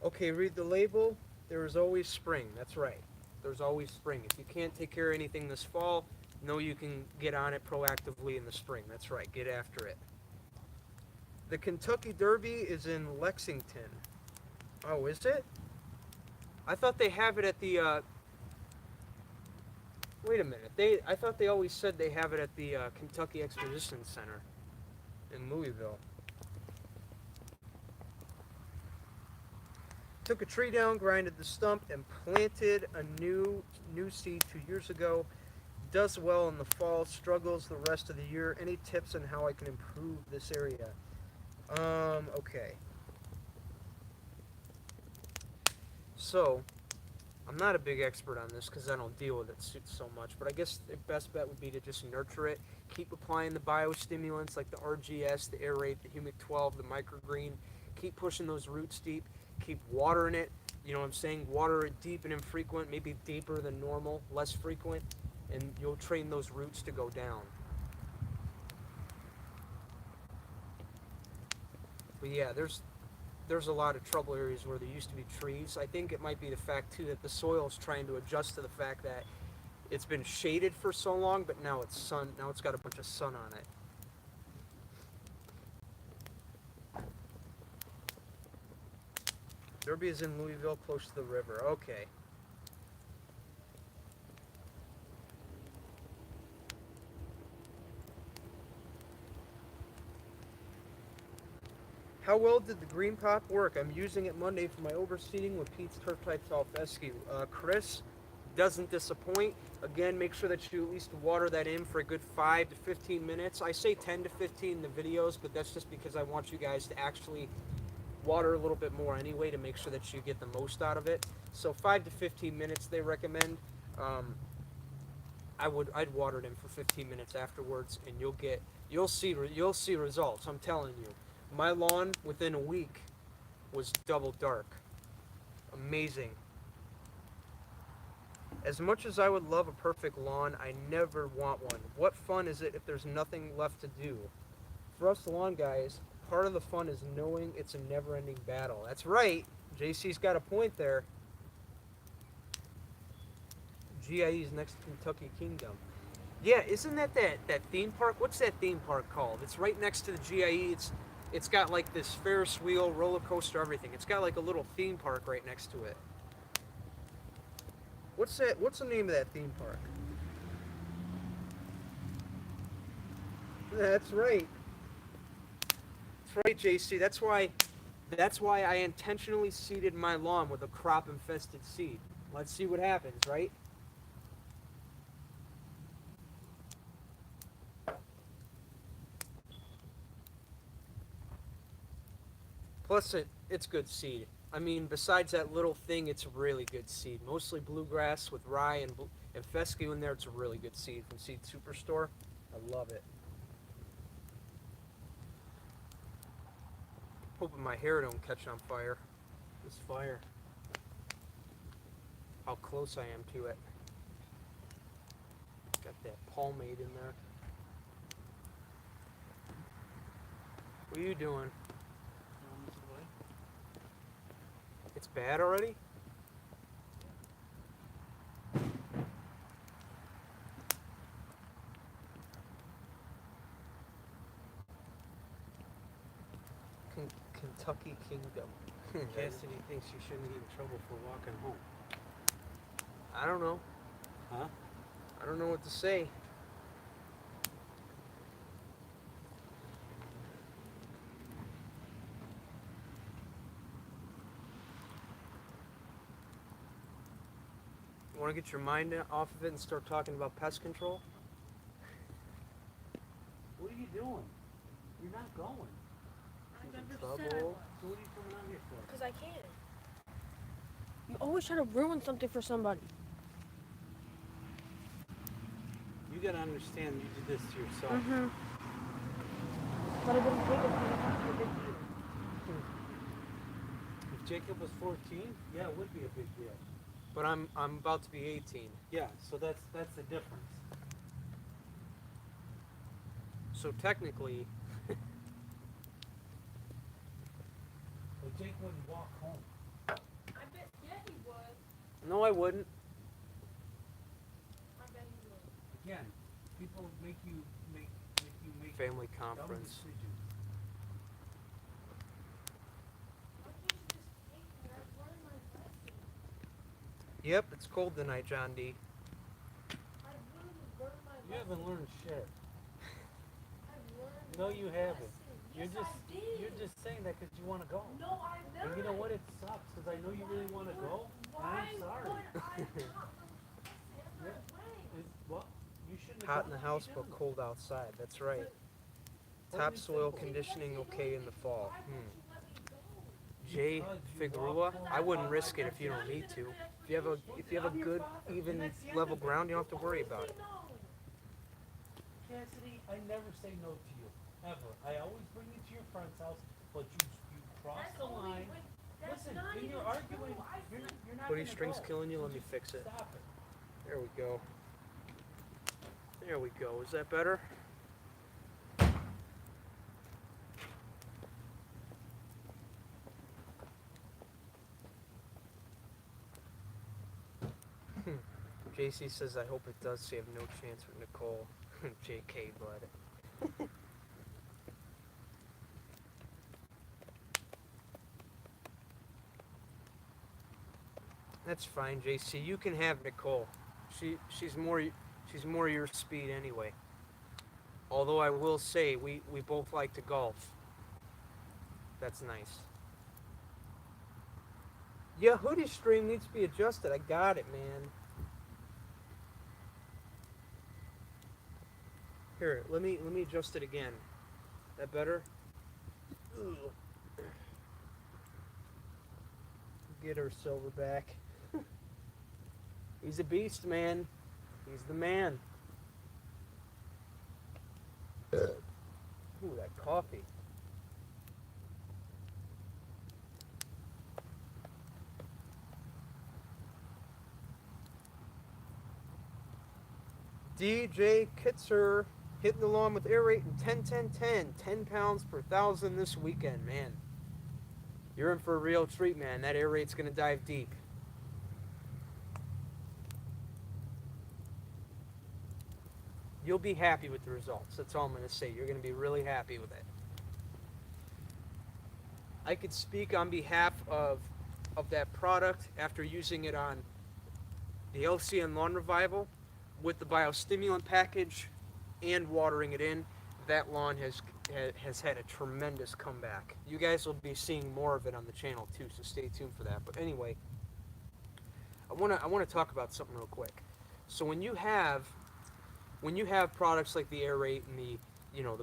Okay, read the label. There is always spring. That's right. There's always spring. If you can't take care of anything this fall, know you can get on it proactively in the spring. That's right. Get after it. The Kentucky Derby is in Lexington. Oh, is it? I thought they have it at the, wait a minute. I thought they always said they have it at the Kentucky Exposition Center in Louisville. Took a tree down, grinded the stump, and planted a new seed 2 years ago. Does well in the fall, struggles the rest of the year. Any tips on how I can improve this area? Okay. So, I'm not a big expert on this because I don't deal with it so much, but I guess the best bet would be to just nurture it. Keep applying the biostimulants like the RGS, the Aerate, the Humic 12, the Microgreen. Keep pushing those roots deep. Keep watering it. You know what I'm saying? Water it deep and infrequent, maybe deeper than normal, less frequent, and you'll train those roots to go down. But yeah, there's a lot of trouble areas where there used to be trees. I think it might be the fact too that the soil is trying to adjust to the fact that it's been shaded for so long, but now it's got a bunch of sun on it. Derby is in Louisville, close to the river. Okay. How well did the green pop work? I'm using it Monday for my overseeding with Pete's Turf Type Fescue. Chris, doesn't disappoint. Again, make sure that you at least water that in for a good 5 to 15 minutes. I say 10 to 15 in the videos, but that's just because I want you guys to actually water a little bit more anyway to make sure that you get the most out of it. So 5 to 15 minutes they recommend. I'd water it in for 15 minutes afterwards, and you'll see results. I'm telling you, my lawn within a week was double dark. Amazing. As much as I would love a perfect lawn, I never want one. What fun is it if there's nothing left to do? For us lawn guys, part of the fun is knowing it's a never-ending battle. That's right. JC's got a point there. GIE is next to Kentucky Kingdom. Yeah, isn't that theme park? What's that theme park called? It's right next to the GIE. It's got like this Ferris wheel, roller coaster, everything. It's got like a little theme park right next to it. What's the name of that theme park? That's right. That's right, JC. That's why I intentionally seeded my lawn with a crop-infested seed. Let's see what happens, right? Plus, it's good seed. I mean, besides that little thing, it's really good seed. Mostly bluegrass with rye and fescue in there. It's a really good seed from Seed Superstore. I love it. Hoping my hair don't catch on fire. This fire. How close I am to it. Got that pomade in there. What are you doing? It's bad already? Kentucky Kingdom. Cassidy thinks she shouldn't get in trouble for walking home. I don't know. Huh? I don't know what to say. You want to get your mind off of it and start talking about pest control? What are you doing? You're not going. She's in never trouble. said I was. So what are you coming out here for? Because I can. You always try to ruin something for somebody. You gotta understand you did this to yourself. Mm-hmm. But it wouldn't take it because it's not a big deal. If Jacob was 14, yeah, it would be a big deal. But I'm about to be 18. Yeah, so that's the difference. So technically, But Jake wouldn't walk home. I bet, yeah, he would. no, I wouldn't. I bet he would. Again, people make you make Family dumb conference. decisions. Why can't you just take me? I've learned my lesson. Yep, it's cold tonight, John D. I've literally learned my You lesson. haven't learned shit. I've learned No, my you haven't. lesson. Yes, I did. You're just saying that because you want to go. No, I'm not. And you know what? It sucks because I know you really want to go. And Why I'm sorry. would I not have my way? Well, you shouldn't have Hot in done the what house, you but done. cold outside. That's right. Plain and Topsoil simple. conditioning okay in the fall. Why won't you let me go? Jay Because you Figueroa, walked home. I wouldn't risk it if you don't need to. If you have a good, even level ground, you don't have to worry about it. Cassidy, I never say no to you. Ever. I always bring you to your friend's house, but you cross That's the only line. when- that's Listen, not when even you're arguing, true. I you're not What are gonna these strings go. killing you? So Let me just fix it. Stop it. There we go. There we go. Is that better? JC says, I hope it does, so you have no chance with Nicole. JK, bud. That's fine, JC. You can have Nicole. She's more your speed anyway. Although I will say we both like to golf. That's nice. Yeah, hoodie stream needs to be adjusted. I got it, man. Here, let me adjust it again. That better? Ugh. Get her, Silverback. He's a beast, man. He's the man. Ooh, that coffee. DJ Kitzer hitting the lawn with air rate and 10 pounds per thousand this weekend, man. You're in for a real treat, man. That air rate's gonna dive deep. You'll be happy with the results. That's all I'm gonna say. You're gonna be really happy with it. I could speak on behalf of that product after using it on the LCN Lawn Revival with the biostimulant package and watering it in. That lawn has had a tremendous comeback. You guys will be seeing more of it on the channel too, so stay tuned for that. But anyway, I wanna talk about something real quick. So when you have products like the Aerate and the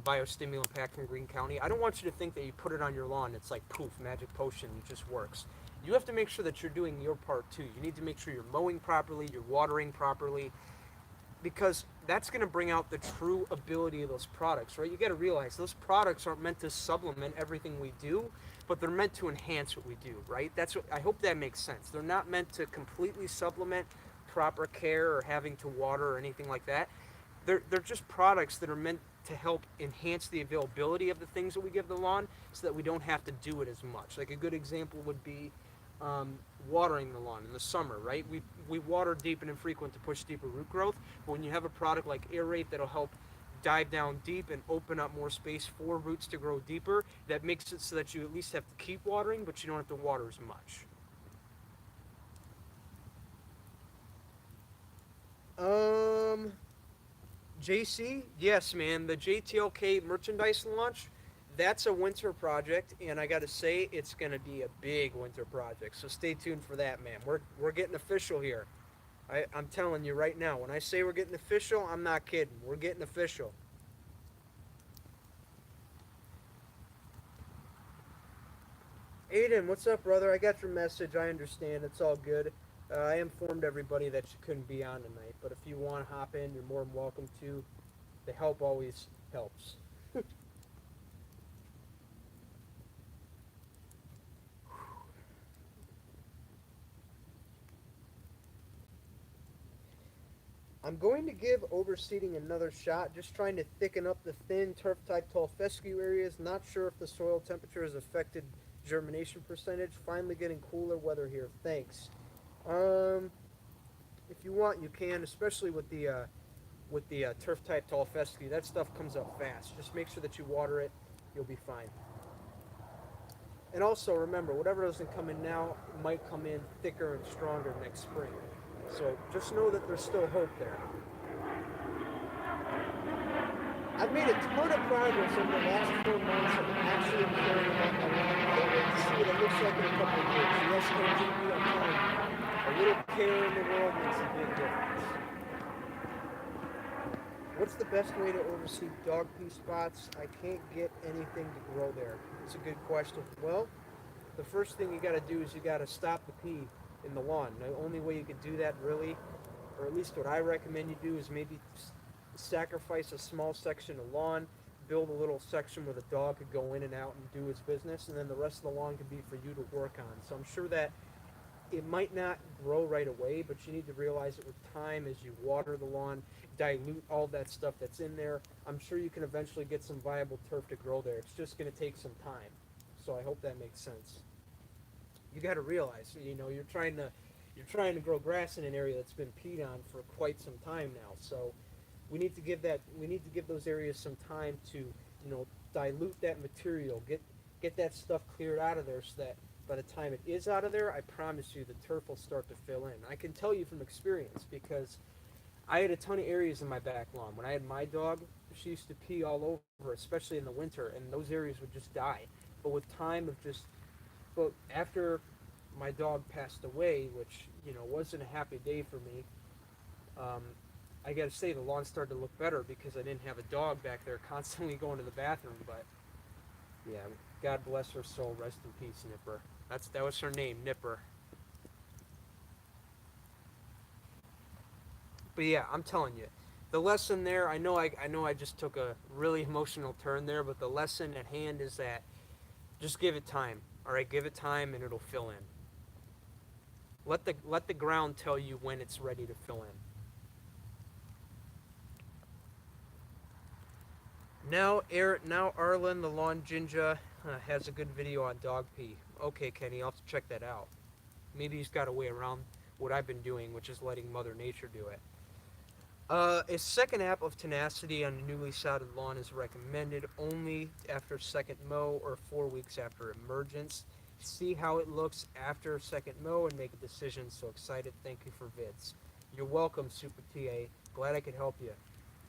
biostimulant pack from Green County, I don't want you to think that you put it on your lawn, it's like poof, magic potion, it just works. You have to make sure that you're doing your part too. You need to make sure you're mowing properly, you're watering properly, because that's going to bring out the true ability of those products, right? You got to realize those products aren't meant to supplement everything we do, but they're meant to enhance what we do, right? I hope that makes sense. They're not meant to completely supplement proper care or having to water or anything like that. they're just products that are meant to help enhance the availability of the things that we give the lawn, so that we don't have to do it as much. Like a good example would be watering the lawn in the summer, right? We water deep and infrequent to push deeper root growth, but when you have a product like Aerate that'll help dive down deep and open up more space for roots to grow deeper, that makes it so that you at least have to keep watering, but you don't have to water as much. JC, yes, man, the JTLK merchandise launch, that's a winter project, and I gotta say, it's gonna be a big winter project. So stay tuned for that, man. We're getting official here. I'm telling you right now. When I say we're getting official, I'm not kidding. We're getting official. Aiden, what's up, brother? I got your message. I understand. It's all good. I informed everybody that you couldn't be on tonight, but if you want to hop in, you're more than welcome to. The help always helps. I'm going to give overseeding another shot, just trying to thicken up the thin turf-type tall fescue areas. Not sure if the soil temperature has affected germination percentage. Finally getting cooler weather here. Thanks. If you want, you can, especially with the turf-type tall fescue. That stuff comes up fast. Just make sure that you water it. You'll be fine. And also remember, whatever doesn't come in now might come in thicker and stronger next spring. So just know that there's still hope there. I've made a ton of progress over the last 4 months of actually carrying out my lawn. I can't wait to see what it looks like in a couple of years. Yes, OGB, I'm telling you, a little care in the world makes a big difference. What's the best way to oversee dog pea spots? I can't get anything to grow there. It's a good question. Well, the first thing you got to do is you got to stop the pea in the lawn. The only way you could do that, really, or at least what I recommend you do, is maybe sacrifice a small section of lawn, build a little section where the dog could go in and out and do his business, and then the rest of the lawn could be for you to work on. So I'm sure that it might not grow right away, but you need to realize that with time, as you water the lawn, dilute all that stuff that's in there, I'm sure you can eventually get some viable turf to grow there. It's just going to take some time. So I hope that makes sense. You got to realize, you're trying to grow grass in an area that's been peed on for quite some time now. So we need to give those areas some time to, dilute that material, get that stuff cleared out of there, so that by the time it is out of there, I promise you the turf will start to fill in. I can tell you from experience, because I had a ton of areas in my back lawn. When I had my dog, she used to pee all over, especially in the winter, and those areas would just die. But with time but after my dog passed away, which, wasn't a happy day for me, I gotta say the lawn started to look better because I didn't have a dog back there constantly going to the bathroom. But yeah, God bless her soul. Rest in peace, Nipper. That was her name, Nipper. But yeah, I'm telling you, the lesson there. I know I just took a really emotional turn there, but the lesson at hand is that just give it time. All right, give it time, and it'll fill in. Let the ground tell you when it's ready to fill in. Now Arlen, the lawn ginger, has a good video on dog pee. Okay, Kenny, I'll have to check that out. Maybe he's got a way around what I've been doing, which is letting Mother Nature do it. A second app of tenacity on a newly sodded lawn is recommended only after second mow or 4 weeks after emergence. See how it looks after second mow and make a decision. So excited. Thank you for vids. You're welcome, Super TA. Glad I could help you.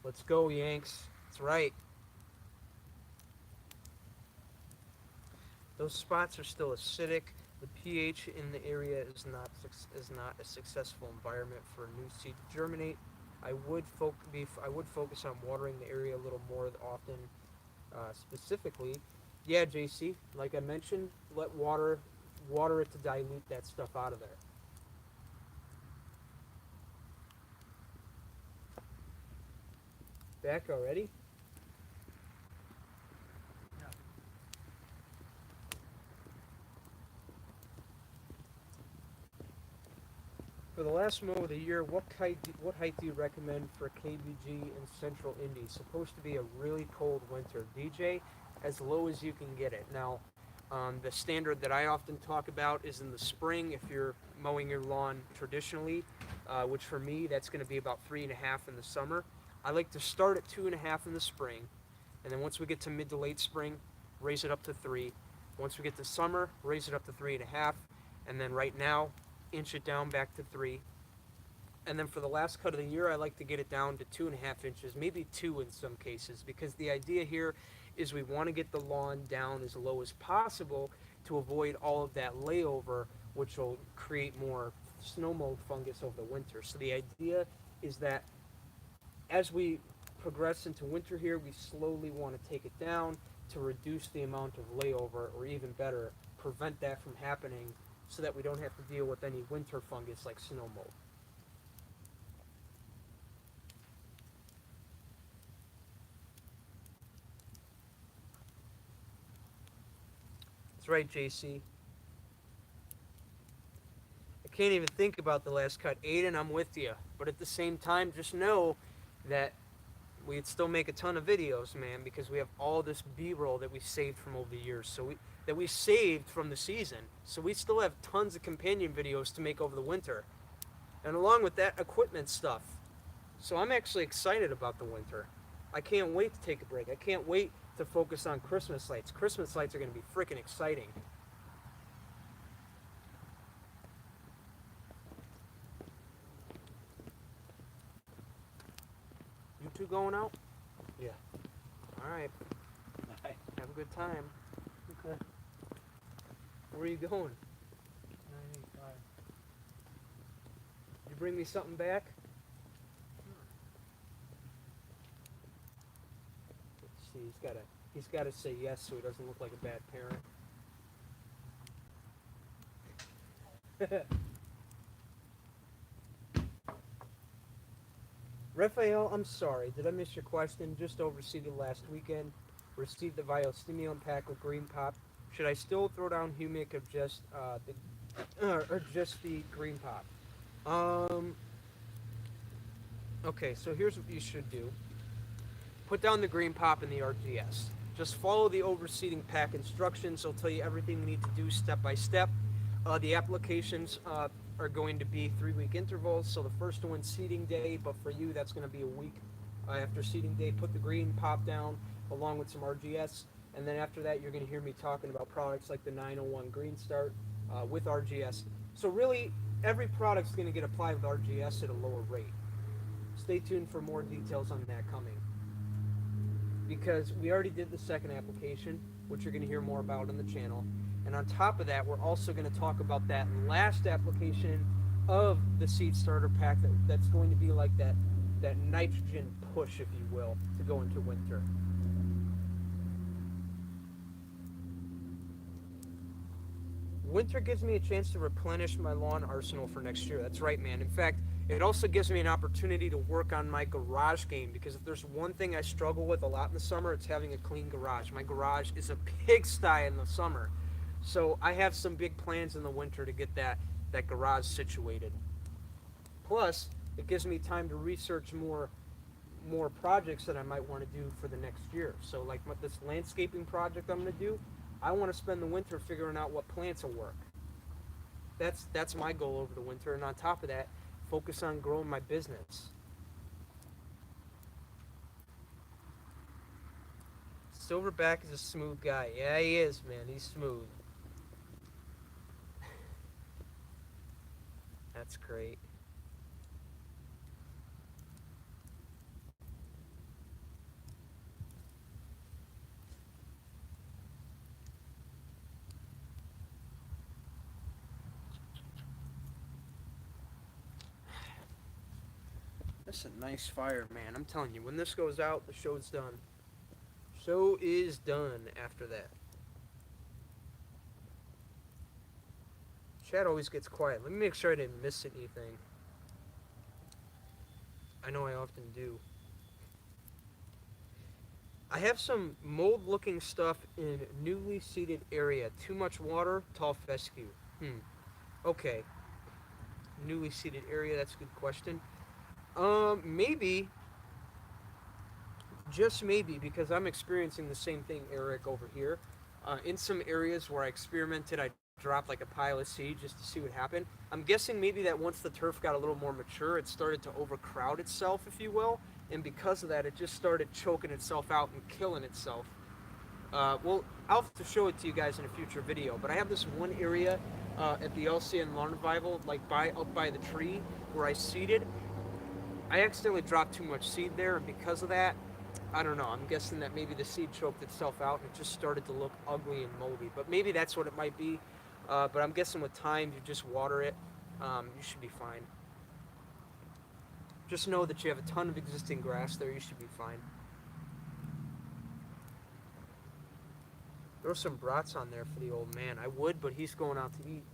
Let's go, Yanks. That's right. Those spots are still acidic. The pH in the area is not a successful environment for a new seed to germinate. I would focus on watering the area a little more often. Specifically, yeah, JC, like I mentioned, let water it to dilute that stuff out of there. Back already? For the last mow of the year, what height do you recommend for KBG in Central Indy? Supposed to be a really cold winter. DJ, as low as you can get it. Now, the standard that I often talk about is in the spring if you're mowing your lawn traditionally, which for me that's going to be about 3.5 in the summer. I like to start at 2.5 in the spring, and then once we get to mid to late spring, raise it up to 3. Once we get to summer, raise it up to 3.5, and then right now, inch it down back to 3. And then for the last cut of the year, I like to get it down to 2.5 inches, maybe 2 in some cases, because the idea here is we want to get the lawn down as low as possible to avoid all of that layover, which will create more snow mold fungus over the winter. So the idea is that as we progress into winter here, we slowly want to take it down to reduce the amount of layover, or even better, prevent that from happening so that we don't have to deal with any winter fungus like snow mold. That's right, JC. I can't even think about the last cut. Aiden, I'm with you. But at the same time, just know that we'd still make a ton of videos, man, because we have all this B-roll that we saved from over the years. That we saved from the season. So we still have tons of companion videos to make over the winter. And along with that, equipment stuff. So I'm actually excited about the winter. I can't wait to take a break. I can't wait to focus on Christmas lights. Christmas lights are going to be freaking exciting. You two going out? Yeah. All right. Bye. Have a good time. Okay. Where are you going? 985. You bring me something back? Let's see, he's gotta say yes so he doesn't look like a bad parent. Raphael, I'm sorry. Did I miss your question? Just overseeded last weekend. Received the biostimulant pack with green pop. Should I still throw down humic of just the green pop? Okay, so here's what you should do. Put down the green pop in the RGS. Just follow the overseeding pack instructions. It'll tell you everything you need to do step by step. The applications are going to be 3-week intervals. So the first one's seeding day, but for you that's going to be a week after seeding day. Put the green pop down along with some RGS, and then after that you're going to hear me talking about products like the 901 Green Start with RGS. So really, every product's going to get applied with RGS at a lower rate. Stay tuned for more details on that coming, because we already did the second application, which you're going to hear more about on the channel. And on top of that, we're also going to talk about that last application of the seed starter pack that's going to be like that nitrogen push, if you will, to go into winter. Winter gives me a chance to replenish my lawn arsenal for next year. That's right, man. In fact, it also gives me an opportunity to work on my garage game, because if there's one thing I struggle with a lot in the summer, it's having a clean garage. My garage is a pigsty in the summer. So I have some big plans in the winter to get that garage situated. Plus, it gives me time to research more projects that I might want to do for the next year. So like this landscaping project I'm going to do, I want to spend the winter figuring out what plants will work. That's my goal over the winter, and on top of that, focus on growing my business. Silverback is a smooth guy. Yeah, he is, man. He's smooth. That's great. That's a nice fire, man. I'm telling you, when this goes out, the show's done. Show is done after that. Chat always gets quiet. Let me make sure I didn't miss anything. I know I often do. I have some mold-looking stuff in newly seeded area. Too much water, tall fescue. Okay. Newly seeded area. That's a good question. Maybe, just maybe, because I'm experiencing the same thing, Eric, over here. In some areas where I experimented, I dropped like a pile of seed just to see what happened. I'm guessing maybe that once the turf got a little more mature, it started to overcrowd itself, if you will, and because of that, it just started choking itself out and killing itself. Well, I'll have to show it to you guys in a future video, but I have this one area at the LCN Lawn Revival, like up by the tree where I seeded. I accidentally dropped too much seed there, and because of that, I don't know. I'm guessing that maybe the seed choked itself out and it just started to look ugly and moldy. But maybe that's what it might be. But I'm guessing with time, you just water it, you should be fine. Just know that you have a ton of existing grass there. You should be fine. Throw some brats on there for the old man. I would, but he's going out to eat.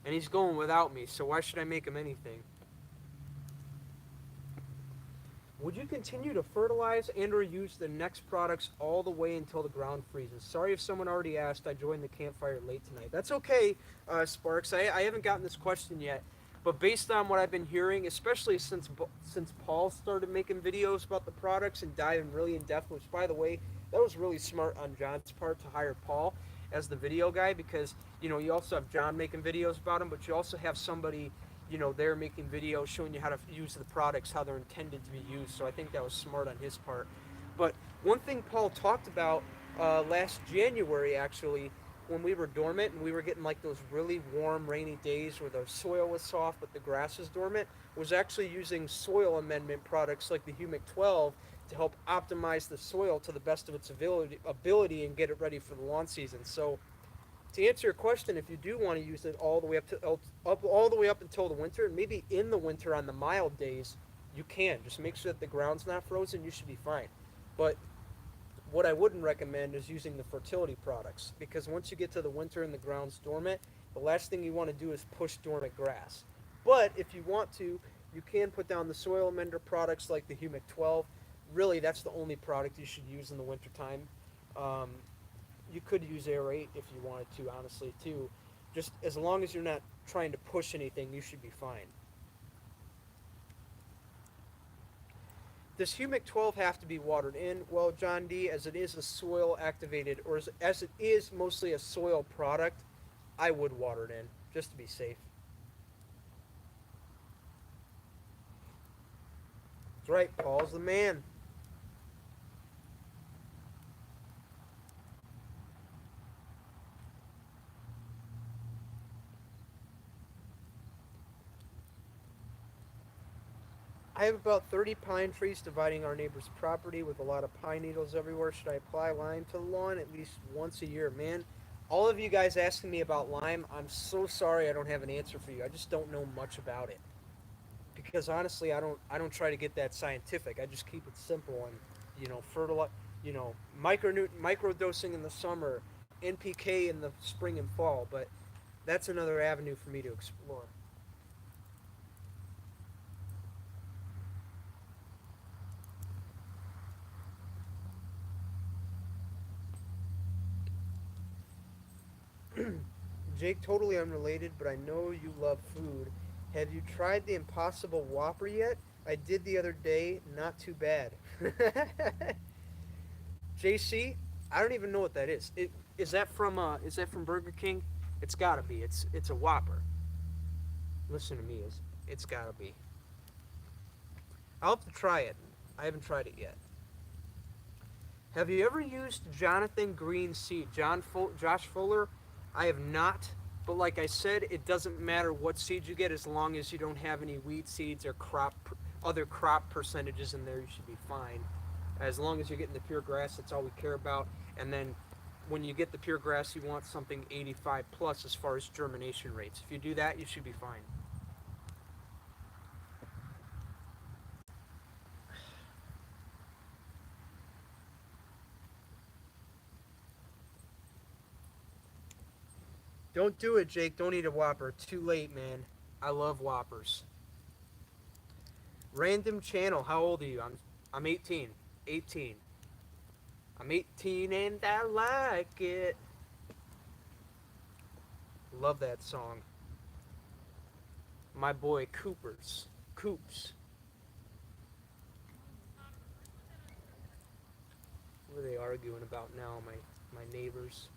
And he's going without me, so why should I make him anything? Would you continue to fertilize and or use the next products all the way until the ground freezes? Sorry if someone already asked. I joined the campfire late tonight. That's okay, Sparks. I haven't gotten this question yet. But based on what I've been hearing, especially since Paul started making videos about the products and diving really in depth, which, by the way, that was really smart on John's part to hire Paul as the video guy because, you also have John making videos about him, but you also have somebody they're making videos showing you how to use the products, how they're intended to be used. So I think that was smart on his part. But one thing Paul talked about last January, actually, when we were dormant and we were getting like those really warm, rainy days where the soil was soft but the grass was dormant, was actually using soil amendment products like the Humic 12 to help optimize the soil to the best of its ability and get it ready for the lawn season. So to answer your question, if you do want to use it all the way all the way up until the winter, and maybe in the winter on the mild days, you can. Just make sure that the ground's not frozen. You should be fine. But what I wouldn't recommend is using the fertility products because once you get to the winter and the ground's dormant, the last thing you want to do is push dormant grass. But if you want to, you can put down the soil amender products like the Humic 12. Really, that's the only product you should use in the wintertime. You could use aerate if you wanted to, honestly, too. Just as long as you're not trying to push anything, you should be fine. Does Humic 12 have to be watered in? Well, John D., as it is a soil activated, or as it is mostly a soil product, I would water it in, just to be safe. That's right, Paul's the man. I have about 30 pine trees dividing our neighbor's property with a lot of pine needles everywhere. Should I apply lime to the lawn at least once a year? Man, all of you guys asking me about lime, I'm so sorry I don't have an answer for you. I just don't know much about it. Because honestly, I don't try to get that scientific. I just keep it simple and, fertilize, micro dosing in the summer, NPK in the spring and fall, but that's another avenue for me to explore. Jake, totally unrelated, but I know you love food. Have you tried the Impossible Whopper yet? I did the other day. Not too bad. JC, I don't even know what that is. Is that from Burger King? It's gotta be. It's a Whopper. Listen to me, it's gotta be. I'll have to try it. I haven't tried it yet. Have you ever used Jonathan Green seed? Josh Fuller? I have not. But like I said, it doesn't matter what seed you get as long as you don't have any weed seeds or other crop percentages in there. You should be fine. As long as you're getting the pure grass, that's all we care about. And then when you get the pure grass, you want something 85 plus as far as germination rates. If you do that, you should be fine. Don't do it, Jake. Don't eat a Whopper. Too late, man. I love Whoppers. Random channel. How old are you? I'm 18. 18. I'm 18 and I like it. Love that song. my boy Coops. What are they arguing about now, my neighbors?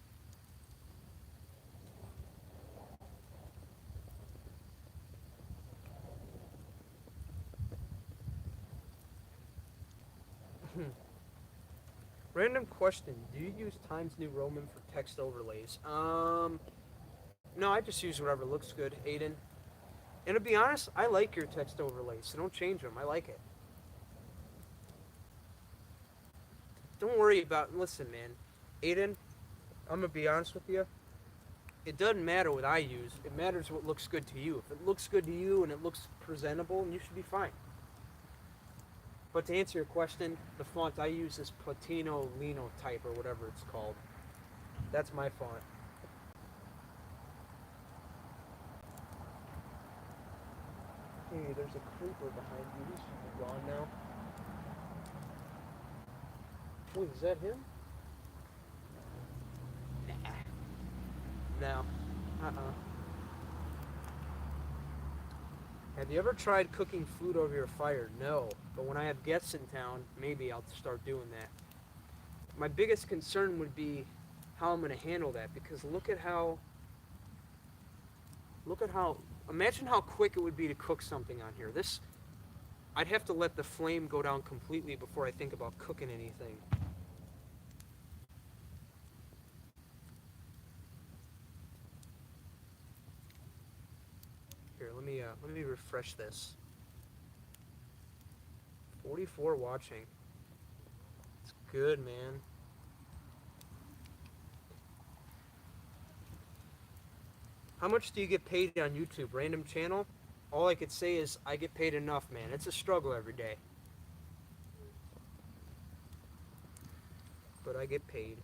Random question: do you use Times New Roman for text overlays? No, I just use whatever looks good, Aiden. And to be honest, I like your text overlays, so don't change them. I like it. Don't worry about. Listen, man, Aiden. I'm gonna be honest with you. It doesn't matter what I use. It matters what looks good to you. If it looks good to you and it looks presentable, you should be fine. But to answer your question, the font I use is Platino Lino type or whatever it's called. That's my font. Hey, there's a creeper behind you. He should be gone now. Wait, is that him? No. Have you ever tried cooking food over your fire? No. But when I have guests in town, maybe I'll start doing that. My biggest concern would be how I'm going to handle that, because look at how, imagine how quick it would be to cook something on here. I'd have to let the flame go down completely before I think about cooking anything. Here, let me refresh this. 44 watching. It's good, man. How much do you get paid on YouTube? Random channel? All I could say is I get paid enough, man. It's a struggle every day. But I get paid.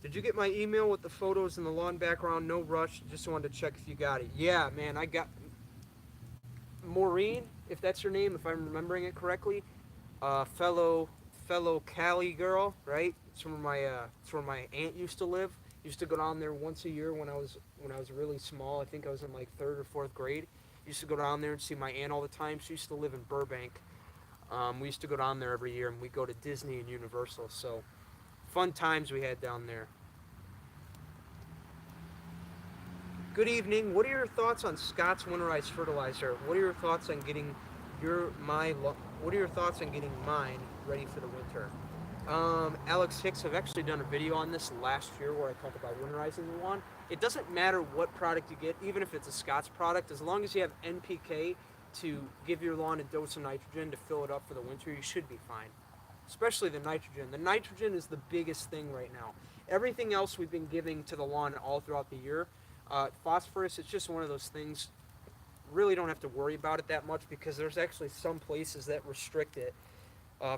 Did you get my email with the photos in the lawn background? No rush. Just wanted to check if you got it. Yeah, man, I got Maureen, if that's her name, if I'm remembering it correctly. Fellow Cali girl, right? It's where my aunt used to live. Used to go down there once a year when I was really small. I think I was in like 3rd or 4th grade. Used to go down there and see my aunt all the time. She used to live in Burbank. We used to go down there every year, and we go to Disney and Universal. So fun times we had down there. Good evening. What are your thoughts on Scott's winterized fertilizer? What are your thoughts on getting What are your thoughts on getting mine ready for the winter? Alex Hicks have actually done a video on this last year where I talk about winterizing the lawn. It doesn't matter what product you get, even if it's a Scott's product, as long as you have NPK to give your lawn a dose of nitrogen to fill it up for the winter, you should be fine. Especially the nitrogen. The nitrogen is the biggest thing right now. Everything else we've been giving to the lawn all throughout the year. Phosphorus, it's just one of those things. Really don't have to worry about it that much because there's actually some places that restrict it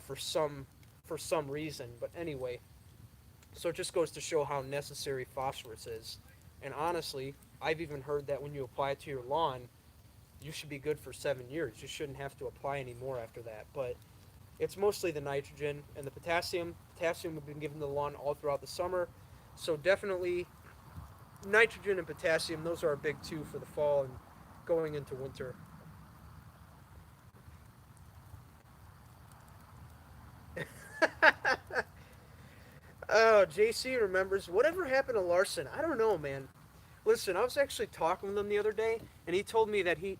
for some reason. But anyway, so it just goes to show how necessary phosphorus is. And honestly, I've even heard that when you apply it to your lawn, you should be good for 7 years. You shouldn't have to apply any more after that. But it's mostly the nitrogen and the potassium. Potassium we've been giving the lawn all throughout the summer. So definitely nitrogen and potassium, those are our big two for the fall and going into winter. Oh, JC remembers. Whatever happened to Larson? I don't know, man. Listen, I was actually talking with him the other day, and he told me that he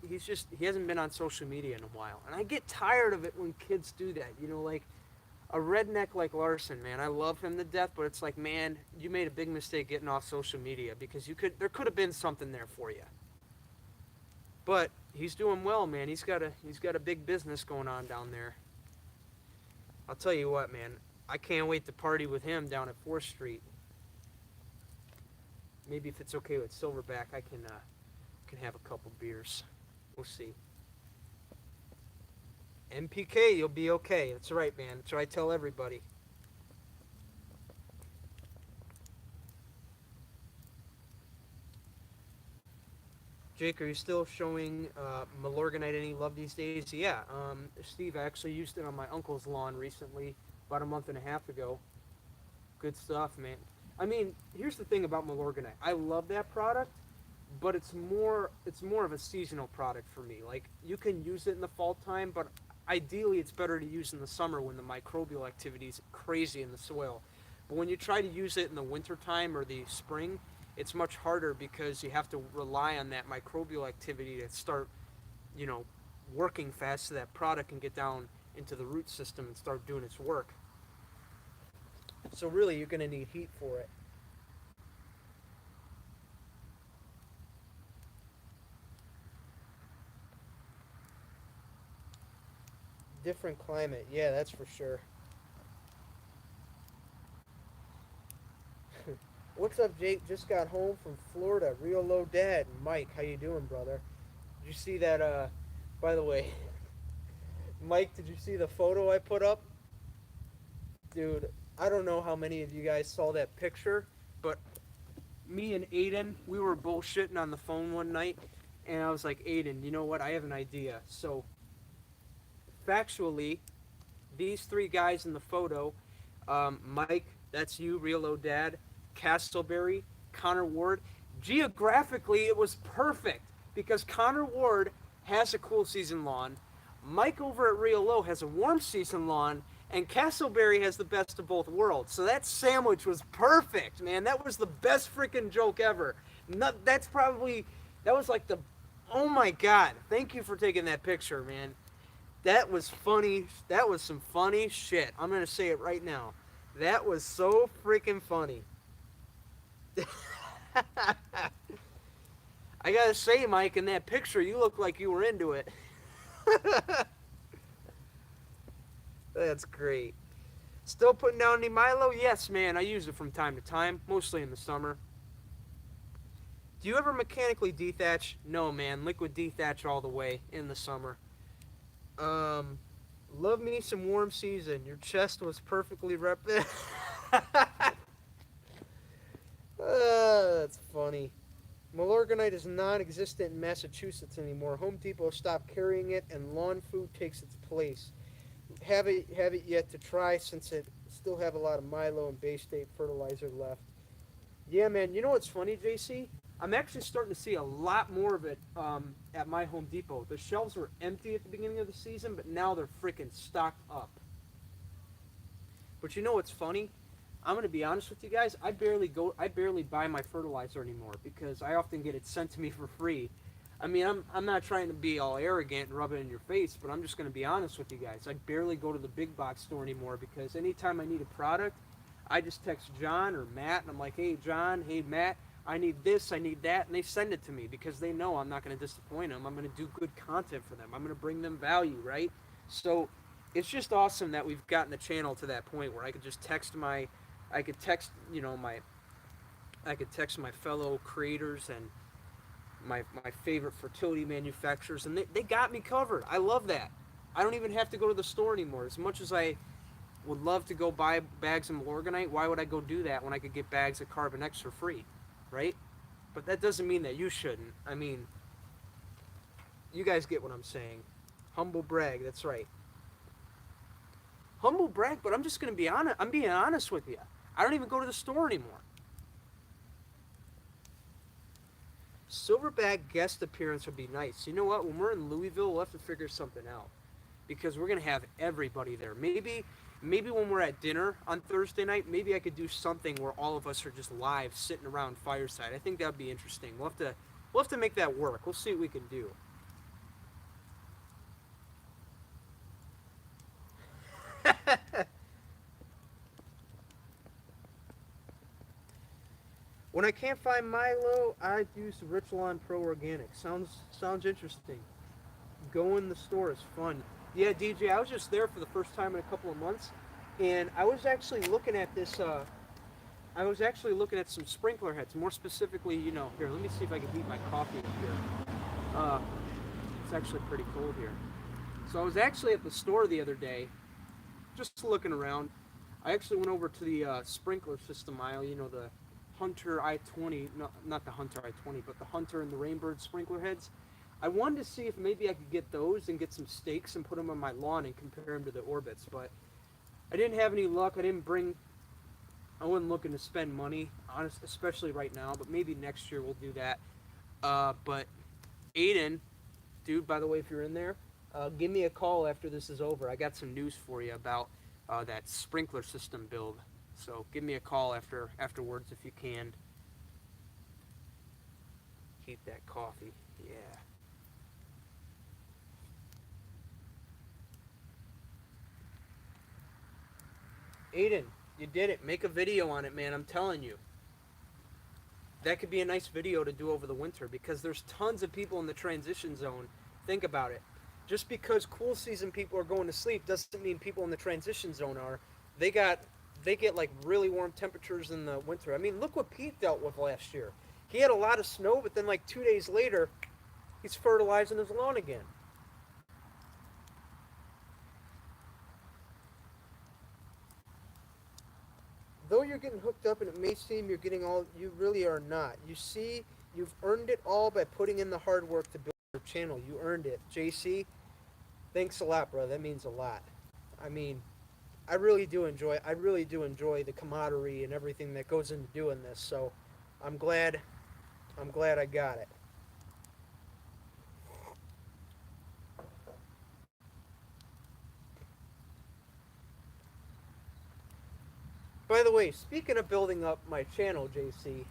hasn't been on social media in a while. And I get tired of it when kids do that. You know, like a redneck like Larson, man. I love him to death, but it's like, man, you made a big mistake getting off social media because there could have been something there for you. But he's doing well, man. He's got a big business going on down there. I'll tell you what, man. I can't wait to party with him down at 4th Street. Maybe if it's okay with Silverback, I can have a couple beers. We'll see. NPK, you'll be okay. That's right, man. That's what I tell everybody. Jake, are you still showing Milorganite any love these days? Yeah, Steve, I actually used it on my uncle's lawn recently, about a month and a half ago. Good stuff, man. I mean, here's the thing about Milorganite. I love that product, but it's more of a seasonal product for me. Like you can use it in the fall time, but ideally it's better to use in the summer when the microbial activity is crazy in the soil. But when you try to use it in the winter time or the spring, it's much harder because you have to rely on that microbial activity to start, you know, working fast so that product can get down into the root system and start doing its work. So really, you're going to need heat for it. Different climate, yeah, that's for sure. What's up, Jake? Just got home from Florida. Real low dad. Mike, how you doing, brother? Did you see that? By the way, Mike, did you see the photo I put up? Dude, I don't know how many of you guys saw that picture, but me and Aiden, we were bullshitting on the phone one night, and I was like, Aiden, you know what? I have an idea. So, factually, these three guys in the photo, Mike, that's you, Real Low Dad, Castleberry, Connor Ward. Geographically, it was perfect because Connor Ward has a cool season lawn, Mike over at Real Low has a warm season lawn, and Castleberry has the best of both worlds. So that sandwich was perfect, man. That was the best freaking joke ever. That's probably, that was like the, oh my God. Thank you for taking that picture, man. That was funny. That was some funny shit. I'm going to say it right now. That was so freaking funny. I gotta say, Mike, in that picture, you look like you were into it. That's great. Still putting down any Milo? Yes, man. I use it from time to time, mostly in the summer. Do you ever mechanically dethatch? No, man. Liquid dethatch all the way in the summer. Love me some warm season. Your chest was perfectly rep. That's funny. Milorganite is non-existent in Massachusetts anymore. Home Depot stopped carrying it, and Lawn Food takes its place. Have it yet to try since it still have a lot of Milo and Bay State fertilizer left. Yeah, man. You know what's funny, JC? I'm actually starting to see a lot more of it at my Home Depot. The shelves were empty at the beginning of the season, but now they're freaking stocked up. But you know what's funny? I'm gonna be honest with you guys. I barely buy my fertilizer anymore because I often get it sent to me for free. I mean, I'm not trying to be all arrogant and rub it in your face, but I'm just gonna be honest with you guys. I barely go to the big box store anymore because anytime I need a product, I just text John or Matt and I'm like, hey John, hey Matt, I need this, I need that, and they send it to me because they know I'm not gonna disappoint them. I'm gonna do good content for them. I'm gonna bring them value, right? So it's just awesome that we've gotten the channel to that point where I could just text my I could text, you know, I could text my fellow creators and my favorite fertility manufacturers, and they got me covered. I love that. I don't even have to go to the store anymore. As much as I would love to go buy bags of Milorganite, why would I go do that when I could get bags of Carbon X for free, right? But that doesn't mean that you shouldn't. I mean, you guys get what I'm saying. Humble brag, that's right. Humble brag, but I'm just going to be honest. I'm being honest with you. I don't even go to the store anymore. Silverback guest appearance would be nice. You know what? When we're in Louisville, we'll have to figure something out because we're gonna have everybody there. Maybe when we're at dinner on Thursday night, maybe I could do something where all of us are just live sitting around fireside. I think that'd be interesting. We'll have to make that work. We'll see what we can do. When I can't find Milo, I use Richlawn Pro Organic. Sounds interesting. Go in the store is fun. Yeah, DJ, I was just there for the first time in a couple of months, and I was actually looking at this. I was actually looking at some sprinkler heads. More specifically, you know, here. Let me see if I can heat my coffee up here. It's actually pretty cold here. So I was actually at the store the other day, just looking around. I actually went over to the sprinkler system aisle. You know, the Hunter I-20, not the Hunter I-20, but the Hunter and the Rainbird sprinkler heads. I wanted to see if maybe I could get those and get some stakes and put them on my lawn and compare them to the Orbits, but I didn't have any luck. I wasn't looking to spend money, honest, especially right now, but maybe next year we'll do that. But Aiden, dude, by the way, if you're in there, give me a call after this is over. I got some news for you about that sprinkler system build. So give me a call afterwards if you can. Keep that coffee. Yeah. Aiden, you did it. Make a video on it, man. I'm telling you. That could be a nice video to do over the winter because there's tons of people in the transition zone. Think about it. Just because cool season people are going to sleep doesn't mean people in the transition zone are. They get like really warm temperatures in the winter. I mean, look what Pete dealt with last year. He had a lot of snow, but then like 2 days later, he's fertilizing his lawn again. Though you're getting hooked up and it may seem you're getting all, you really are not. You see, you've earned it all by putting in the hard work to build your channel. You earned it. JC, thanks a lot, bro. That means a lot. I mean, I really do enjoy the camaraderie and everything that goes into doing this. So I'm glad I got it. By the way, speaking of building up my channel, JC,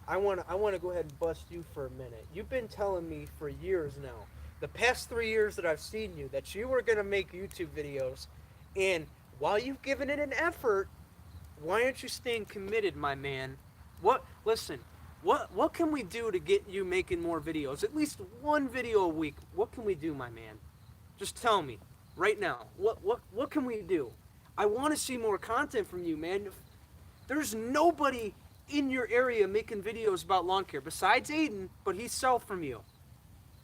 I want to go ahead and bust you for a minute. You've been telling me for years now, the past 3 years that I've seen you, that you were going to make YouTube videos. And while you've given it an effort, why aren't you staying committed, my man? Listen, what can we do to get you making more videos? At least one video a week. What can we do, my man? Just tell me right now. What can we do? I want to see more content from you, man. There's nobody in your area making videos about lawn care besides Aiden, but he's south from you.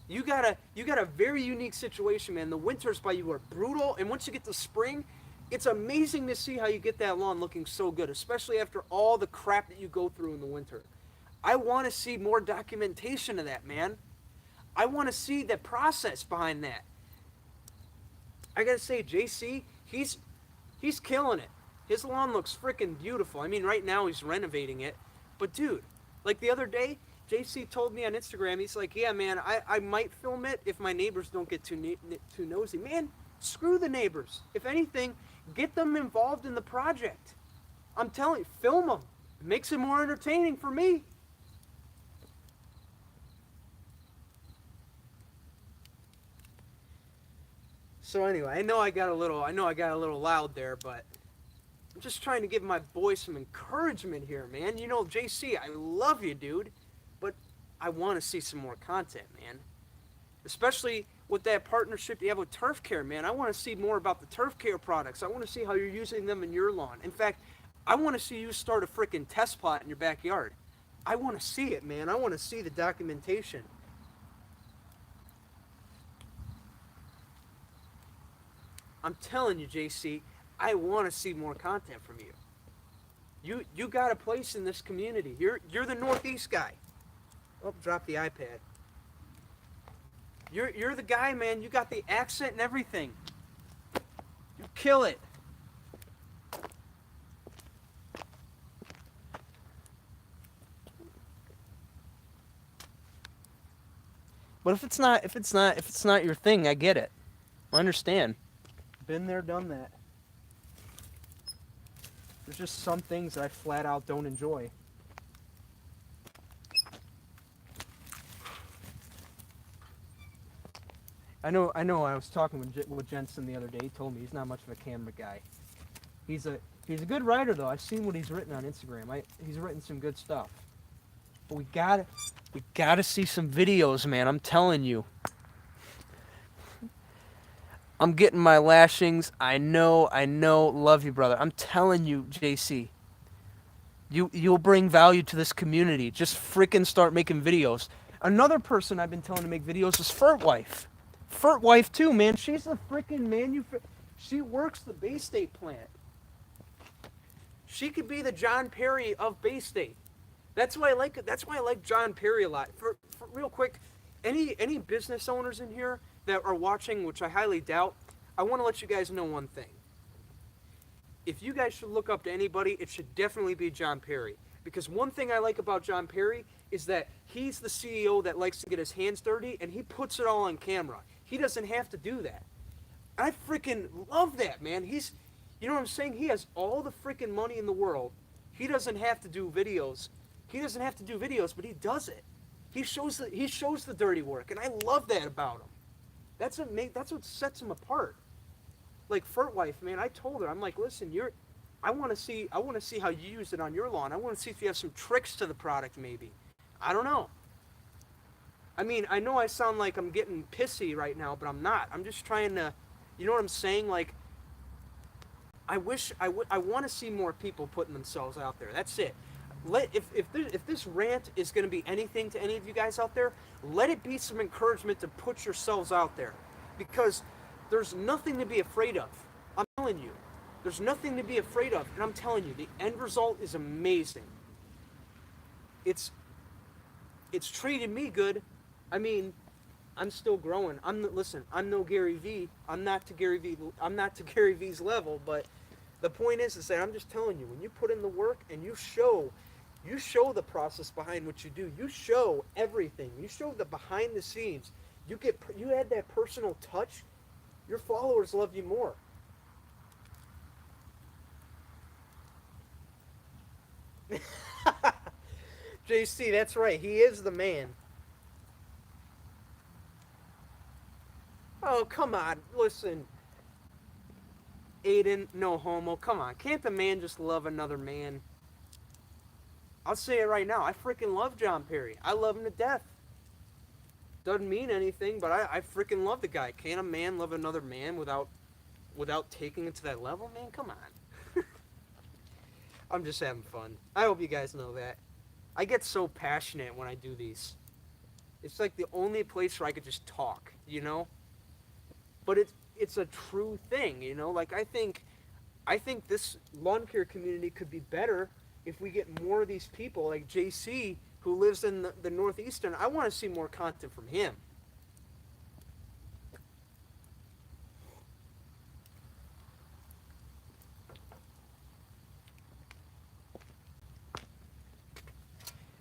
You got a very unique situation, man. The winters by you are brutal, and once you get to spring, it's amazing to see how you get that lawn looking so good, especially after all the crap that you go through in the winter. I want to see more documentation of that, man. I want to see the process behind that. I gotta say, JC, he's killing it. His lawn looks freaking beautiful. I mean, right now he's renovating it. But dude, like the other day, JC told me on Instagram, he's like, yeah, man, I might film it if my neighbors don't get too nosy. Man, screw the neighbors. If anything, get them involved in the project. I'm telling you, film them. It makes it more entertaining for me. So anyway, I know I got a little loud there, but I'm just trying to give my boy some encouragement here, man. You know, JC, I love you, dude, but I want to see some more content, man. Especially with that partnership you have with Turf Care, man. I want to see more about the Turf Care products. I want to see how you're using them in your lawn. In fact, I want to see you start a freaking test plot in your backyard. I want to see it, man. I want to see the documentation. I'm telling you, JC, I want to see more content from you. You got a place in this community. You're the Northeast guy. Oh, drop the iPad. You're the guy, man. You got the accent and everything. You kill it. But if it's not your thing, I get it. I understand. Been there, done that. There's just some things that I flat out don't enjoy. I know. I was talking with Jensen the other day. He told me he's not much of a camera guy. He's a good writer though. I've seen what he's written on Instagram. He's written some good stuff. But we gotta see some videos, man. I'm telling you. I'm getting my lashings. I know. Love you, brother. I'm telling you, JC. You'll bring value to this community. Just freaking start making videos. Another person I've been telling to make videos is Furt Wife. Furt Wife too, man. She's a freaking she works the Bay State plant. She could be the John Perry of Bay State. That's why I like John Perry a lot. For real quick, any business owners in here that are watching, which I highly doubt, I want to let you guys know one thing. If you guys should look up to anybody, it should definitely be John Perry. Because one thing I like about John Perry is that he's the CEO that likes to get his hands dirty, and he puts it all on camera. He doesn't have to do that. I freaking love that, man. You know what I'm saying? He has all the freaking money in the world. He doesn't have to do videos. He doesn't have to do videos, but he does it. He shows the dirty work, and I love that about him. That's what sets him apart. Like Wife, man, I told her, I'm like, listen, I want to see how you use it on your lawn. I want to see if you have some tricks to the product, maybe. I don't know. I mean, I know I sound like I'm getting pissy right now, but I'm not. I'm just trying to, you know what I'm saying? Like, I want to see more people putting themselves out there. That's it. If this rant is going to be anything to any of you guys out there, let it be some encouragement to put yourselves out there, because there's nothing to be afraid of. I'm telling you, there's nothing to be afraid of, and I'm telling you, the end result is amazing. It's treated me good. I mean, I'm still growing. I'm no Gary Vee. I'm not to Gary Vee's level, but the point is that I'm just telling you, when you put in the work and you show the process behind what you do. You show everything. You show the behind the scenes. You add that personal touch. Your followers love you more. JC, that's right. He is the man. Oh, come on. Listen. Aiden, no homo. Come on. Can't the man just love another man? I'll say it right now. I freaking love John Perry. I love him to death. Doesn't mean anything, but I freaking love the guy. Can't a man love another man without taking it to that level? Man, come on. I'm just having fun. I hope you guys know that. I get so passionate when I do these. It's like the only place where I could just talk, you know? But it's a true thing, you know? Like, I think this lawn care community could be better if we get more of these people like JC, who lives in the Northeastern. I want to see more content from him.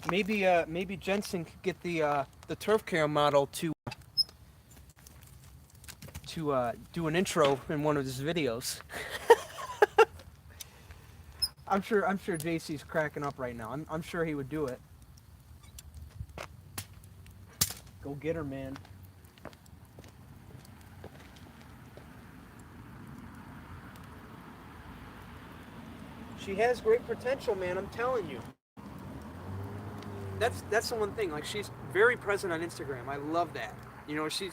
Maybe Jensen could get the turf care model to do an intro in one of his videos. I'm sure JC's cracking up right now. I'm sure he would do it. Go get her, man. She has great potential, man. I'm telling you. That's the one thing. Like, she's very present on Instagram. I love that. You know, she's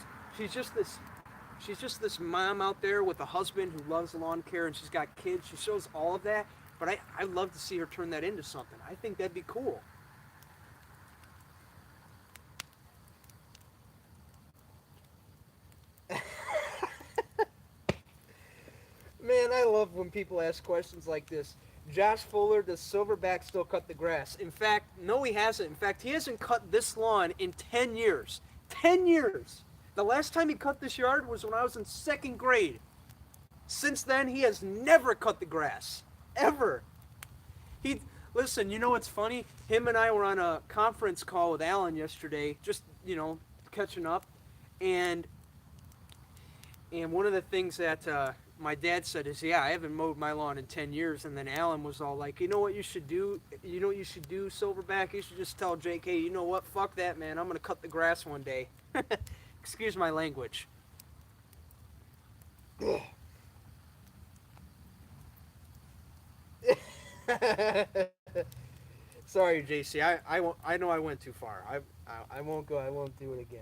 just this mom out there with a husband who loves lawn care, and she's got kids. She shows all of that. But I'd love to see her turn that into something. I think that'd be cool. Man, I love when people ask questions like this. Josh Fuller, does Silverback still cut the grass? In fact, no, he hasn't. In fact, he hasn't cut this lawn in 10 years. 10 years! The last time he cut this yard was when I was in 2nd grade. Since then, he has never cut the grass. Ever. Listen, you know what's funny? Him and I were on a conference call with Alan yesterday, just, you know, catching up. And one of the things that my dad said is, yeah, I haven't mowed my lawn in 10 years. And then Alan was all like, you know what you should do? You know what you should do, Silverback? You should just tell Jake, hey, you know what? Fuck that, man. I'm going to cut the grass one day. Excuse my language. Sorry, JC. I know I went too far. I won't go. I won't do it again.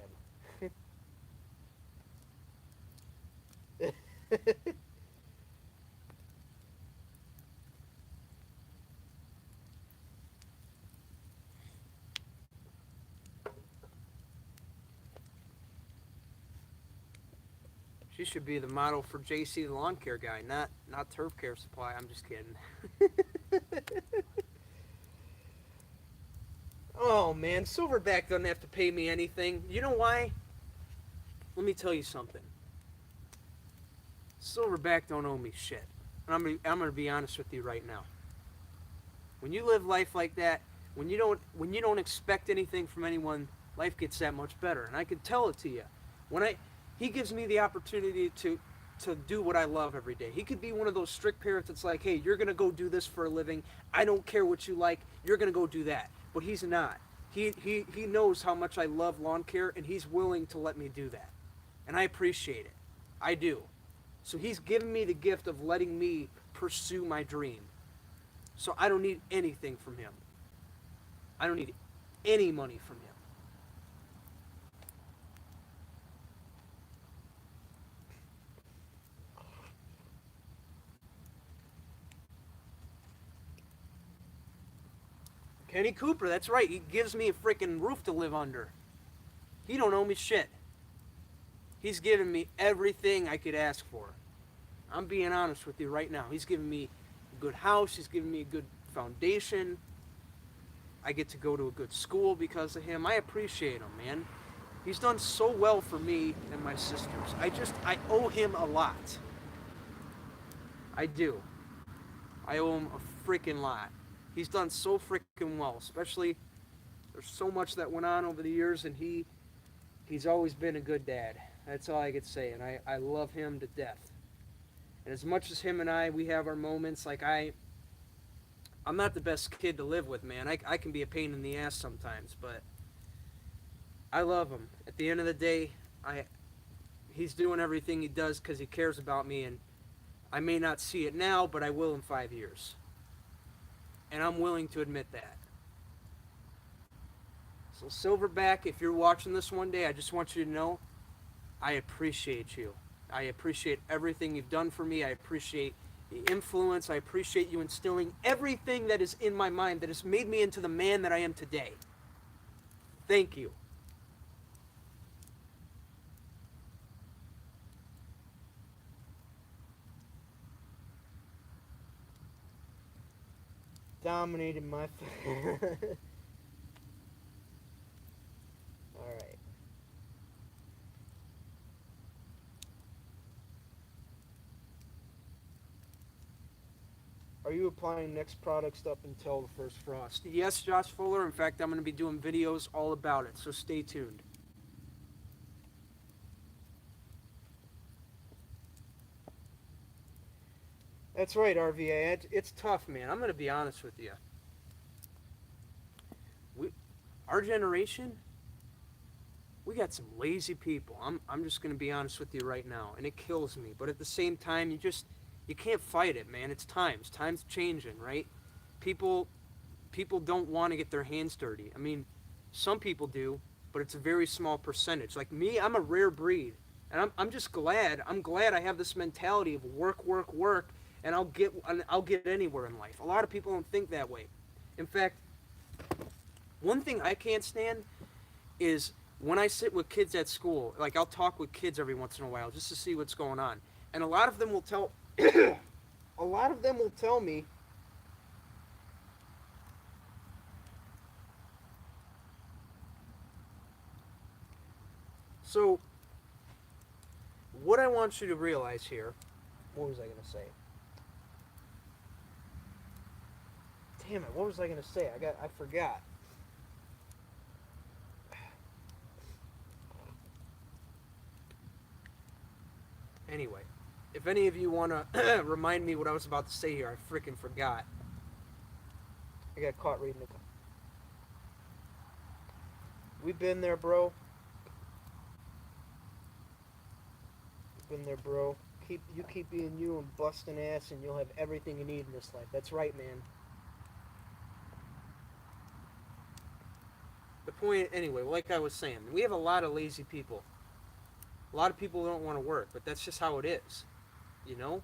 She should be the model for JC, the lawn care guy, not turf care supply. I'm just kidding. Oh man, Silverback doesn't have to pay me anything. You know why? Let me tell you something. Silverback don't owe me shit. And I'm gonna be honest with you right now. When you live life like that, when you don't expect anything from anyone, life gets that much better. And I can tell it to you. He gives me the opportunity to do what I love every day. He could be one of those strict parents that's like, hey, you're gonna go do this for a living. I don't care what you like. You're gonna go do that. But he's not. He knows how much I love lawn care, and he's willing to let me do that. And I appreciate it. I do. So he's given me the gift of letting me pursue my dream. So I don't need anything from him. I don't need any money from him. Kenny Cooper, that's right. He gives me a freaking roof to live under. He don't owe me shit. He's given me everything I could ask for. I'm being honest with you right now. He's given me a good house. He's given me a good foundation. I get to go to a good school because of him. I appreciate him, man. He's done so well for me and my sisters. I owe him a lot. I do. I owe him a freaking lot. He's done so freaking well, especially there's so much that went on over the years, and he's always been a good dad. That's all I could say, and I love him to death. And as much as him and we have our moments, like I'm not the best kid to live with, man. I can be a pain in the ass sometimes, but I love him. At the end of the day, he's doing everything he does because he cares about me, and I may not see it now, but I will in 5 years. And I'm willing to admit that. So Silverback, if you're watching this one day, I just want you to know I appreciate you. I appreciate everything you've done for me. I appreciate the influence. I appreciate you instilling everything that is in my mind that has made me into the man that I am today. Thank you. Dominated my Alright. Are you applying next products up until the first frost? Yes, Josh Fuller. In fact, I'm going to be doing videos all about it, so stay tuned. That's right, RVA. It's tough, man. I'm going to be honest with you. Our generation, we got some lazy people. I'm just going to be honest with you right now, and it kills me. But at the same time, you can't fight it, man. It's times. Time's changing, right? People don't want to get their hands dirty. I mean, some people do, but it's a very small percentage. Like me, I'm a rare breed, and I'm just glad. I'm glad I have this mentality of work, work, work, and I'll get anywhere in life. A lot of people don't think that way. In fact, one thing I can't stand is when I sit with kids at school. Like, I'll talk with kids every once in a while just to see what's going on, and a lot of them will tell me so what I want you to realize here, what was I going to say? Damn it, what was I going to say? I forgot. Anyway, if any of you want to remind me what I was about to say here, I freaking forgot. I got caught reading the... We've been there, bro. We've been there, bro. You keep being you and busting ass, and you'll have everything you need in this life. That's right, man. The point, anyway, like I was saying, we have a lot of lazy people. A lot of people don't want to work, but that's just how it is. You know?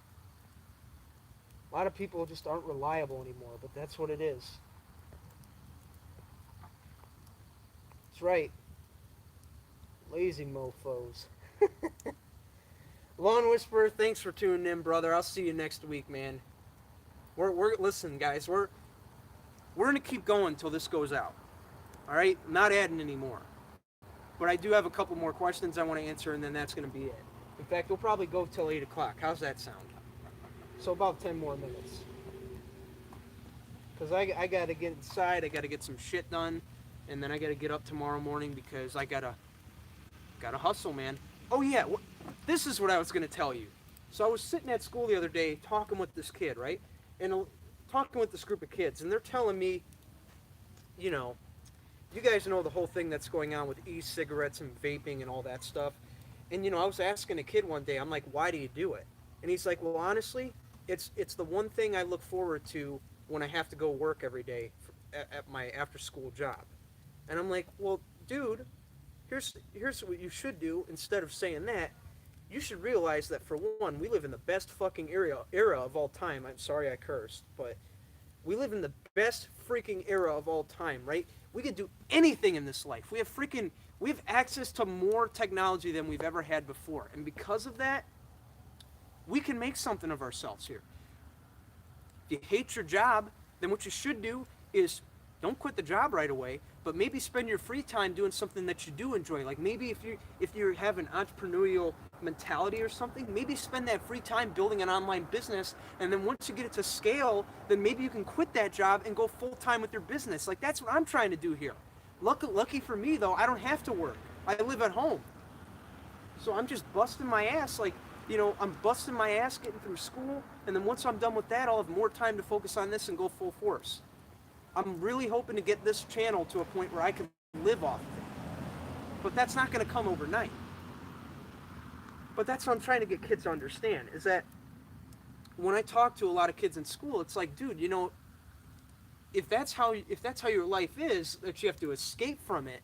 A lot of people just aren't reliable anymore, but that's what it is. That's right. Lazy mofos. Lawn Whisperer, thanks for tuning in, brother. I'll see you next week, man. Listen, guys, we're gonna keep going until this goes out. All right? Not adding anymore. But I do have a couple more questions I want to answer, and then that's going to be it. In fact, we'll probably go till 8 o'clock. How's that sound? So about 10 more minutes. because I got to get inside. I got to get some shit done, and then I got to get up tomorrow morning because I gotta hustle, man. Oh yeah, this is what I was gonna tell you. So I was sitting at school the other day talking with this kid, right? And talking with this group of kids, and they're telling me, you know, you guys know the whole thing that's going on with e-cigarettes and vaping and all that stuff. And I was asking a kid one day, I'm like, why do you do it? And he's like, well, honestly, it's the one thing I look forward to when I have to go work every day at my after school job. And I'm like, well, dude, here's what you should do. Instead of saying that, you should realize that, for one, we live in the best fucking era of all time. I'm sorry I cursed, but we live in the best freaking era of all time, right? We can do anything in this life. We have access to more technology than we've ever had before. And because of that, we can make something of ourselves here. If you hate your job, then what you should do is don't quit the job right away, but maybe spend your free time doing something that you do enjoy. Like maybe if you have an entrepreneurial mentality or something, maybe spend that free time building an online business, and then once you get it to scale, then maybe you can quit that job and go full time with your business. Like that's what I'm trying to do here. Lucky for me though, I don't have to work. I live at home. So I'm just busting my ass, like, I'm busting my ass getting through school, and then once I'm done with that, I'll have more time to focus on this and go full force. I'm really hoping to get this channel to a point where I can live off of it. But that's not going to come overnight. But that's what I'm trying to get kids to understand, is that when I talk to a lot of kids in school, it's like, dude, if that's how your life is, that you have to escape from it,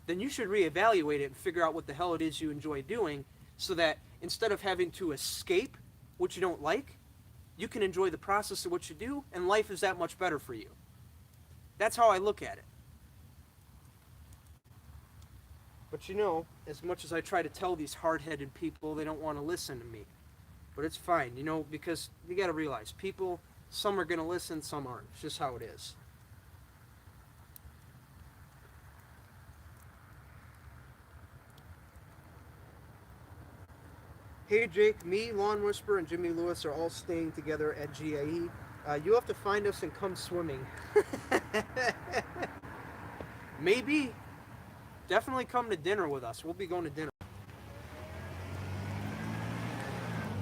then you should reevaluate it and figure out what the hell it is you enjoy doing, so that instead of having to escape what you don't like, you can enjoy the process of what you do, and life is that much better for you. That's how I look at it. But as much as I try to tell these hard-headed people, they don't want to listen to me. But it's fine, because you got to realize, people, some are going to listen, some aren't. It's just how it is. Hey Jake, me, Lawn Whisperer, and Jimmy Lewis are all staying together at GIE. You have to find us and come swimming. Maybe. Definitely come to dinner with us. We'll be going to dinner.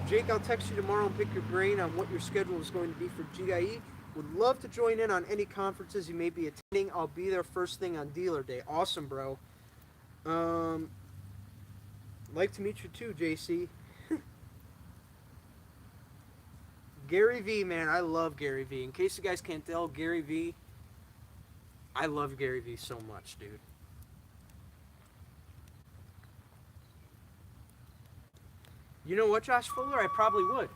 Jake, I'll text you tomorrow and pick your brain on what your schedule is going to be for GIE. Would love to join in on any conferences you may be attending. I'll be there first thing on dealer day. Awesome, bro. Like to meet you too, JC. Gary V, man, I love Gary V. In case you guys can't tell, Gary V, I love Gary V so much, dude. You know what, Josh Fuller? I probably would.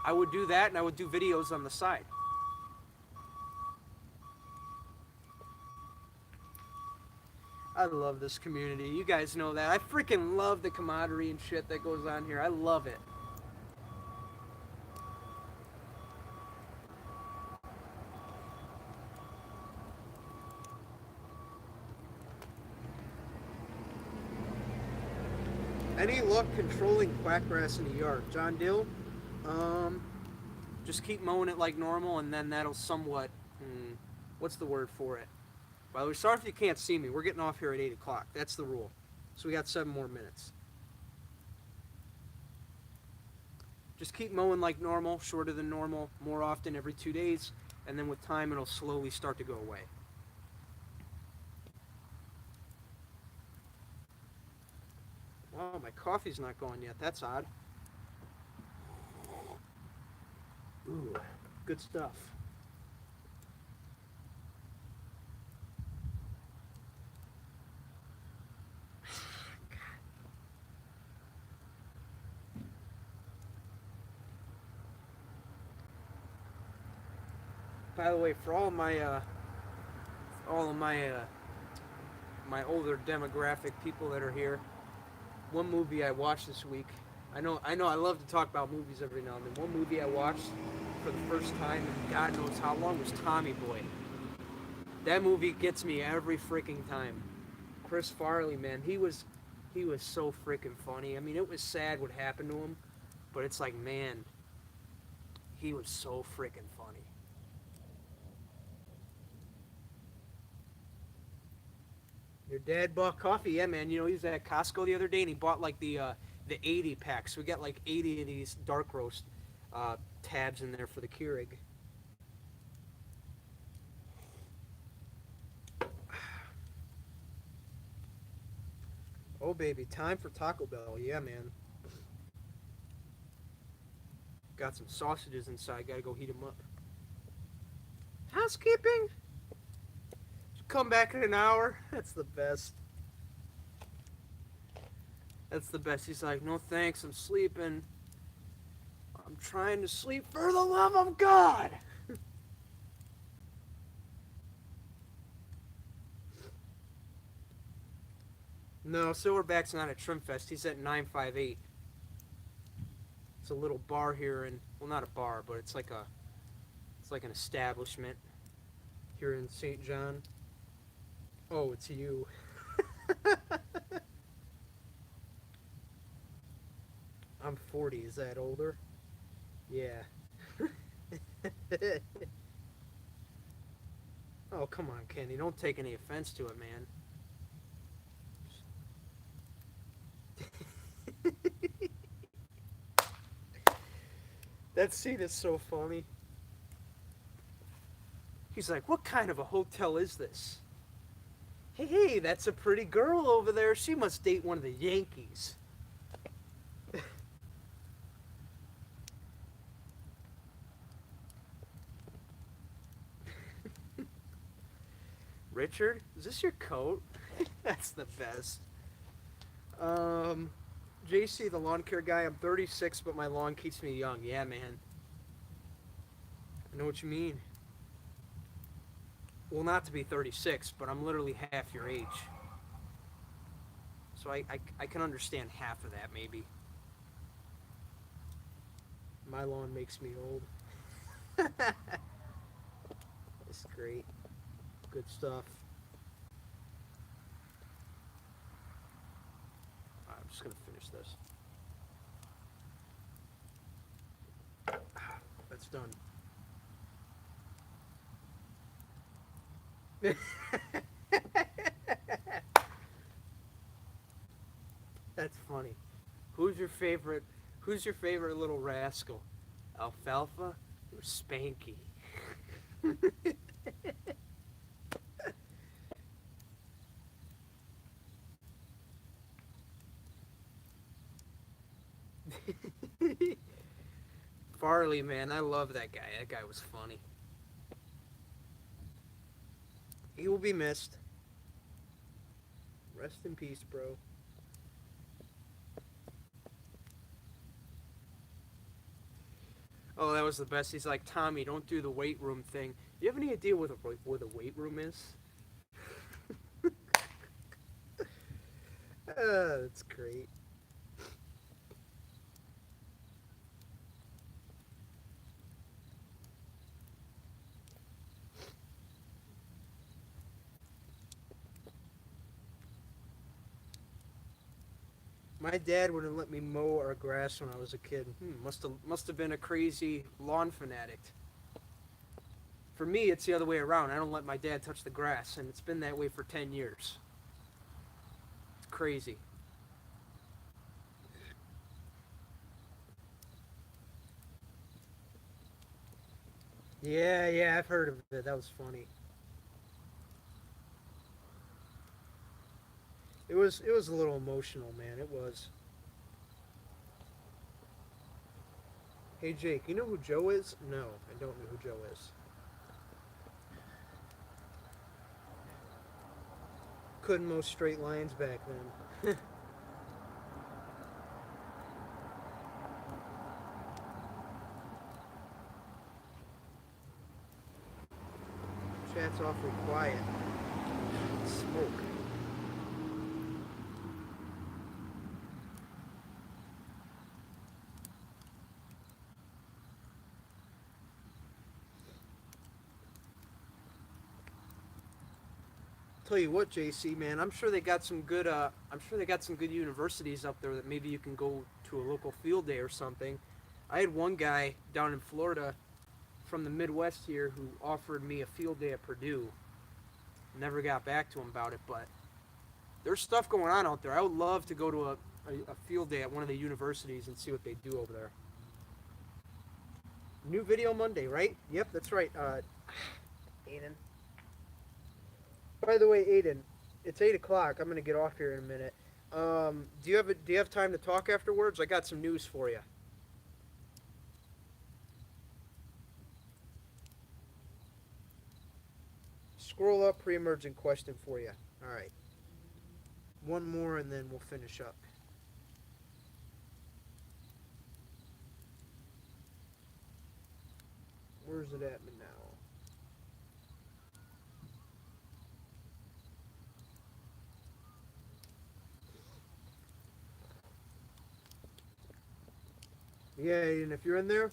I would do that, and I would do videos on the side. I love this community. You guys know that. I freaking love the camaraderie and shit that goes on here. I love it. Any luck controlling quackgrass in the yard? John Dill? Just keep mowing it like normal, and then that'll somewhat, what's the word for it? By the way, sorry if you can't see me. We're getting off here at 8 o'clock. That's the rule. So we got 7 more minutes. Just keep mowing like normal, shorter than normal, more often every 2 days, and then with time it'll slowly start to go away. Wow, my coffee's not going yet. That's odd. Ooh, good stuff. By the way, for all of my my older demographic people that are here, one movie I watched this week. I know I love to talk about movies every now and then. One movie I watched for the first time in God knows how long was Tommy Boy. That movie gets me every freaking time. Chris Farley, man, he was so freaking funny. I mean, it was sad what happened to him, but it's like, man, he was so freaking funny. Your dad bought coffee, yeah, man. You know, he was at Costco the other day, and he bought like the 80 pack. So we got like 80 of these dark roast tabs in there for the Keurig. Oh baby, time for Taco Bell, yeah, man. Got some sausages inside. Gotta go heat them up. Housekeeping. Come back in an hour. That's the best. That's the best. He's like, no thanks. I'm sleeping. I'm trying to sleep for the love of God. No, Silverback's not at Trimfest. He's at 958. It's a little bar here in, well, not a bar, but it's like an establishment here in St. John. Oh, it's you. I'm 40. Is that older? Yeah. Oh, come on, Kenny. Don't take any offense to it, man. That scene is so funny. He's like, what kind of a hotel is this? Hey, that's a pretty girl over there. She must date one of the Yankees. Richard, is this your coat? That's the best. JC, the lawn care guy, I'm 36, but my lawn keeps me young. Yeah, man. I know what you mean. Well, not to be 36, but I'm literally half your age. So I can understand half of that, maybe. My lawn makes me old. It's great. Good stuff. I'm just going to finish this. That's done. That's funny. Who's your favorite little rascal? Alfalfa or Spanky? Farley, man, I love that guy. That guy was funny. He will be missed. Rest in peace, bro. Oh, that was the best. He's like, Tommy, don't do the weight room thing. Do you have any idea what a weight room is? That's great. My dad wouldn't let me mow our grass when I was a kid. Must have been a crazy lawn fanatic. For me, it's the other way around. I don't let my dad touch the grass, and it's been that way for 10 years. It's crazy. Yeah, I've heard of it. That was funny. It was a little emotional, man. It was. Hey Jake, you know who Joe is? No, I don't know who Joe is. Couldn't mow straight lines back then. Chat's awfully quiet. Smoke. Tell you what, JC, man, I'm sure they got some good. I'm sure they got some good universities up there that maybe you can go to a local field day or something. I had one guy down in Florida from the Midwest here who offered me a field day at Purdue. Never got back to him about it, but there's stuff going on out there. I would love to go to a field day at one of the universities and see what they do over there. New video Monday, right? Yep, that's right. Aiden. By the way, Aiden, it's 8 o'clock. I'm gonna get off here in a minute. Do you have time to talk afterwards? I got some news for you. Scroll up, pre-emergent question for you. All right. One more and then we'll finish up. Where's it at now? Yeah, and if you're in there,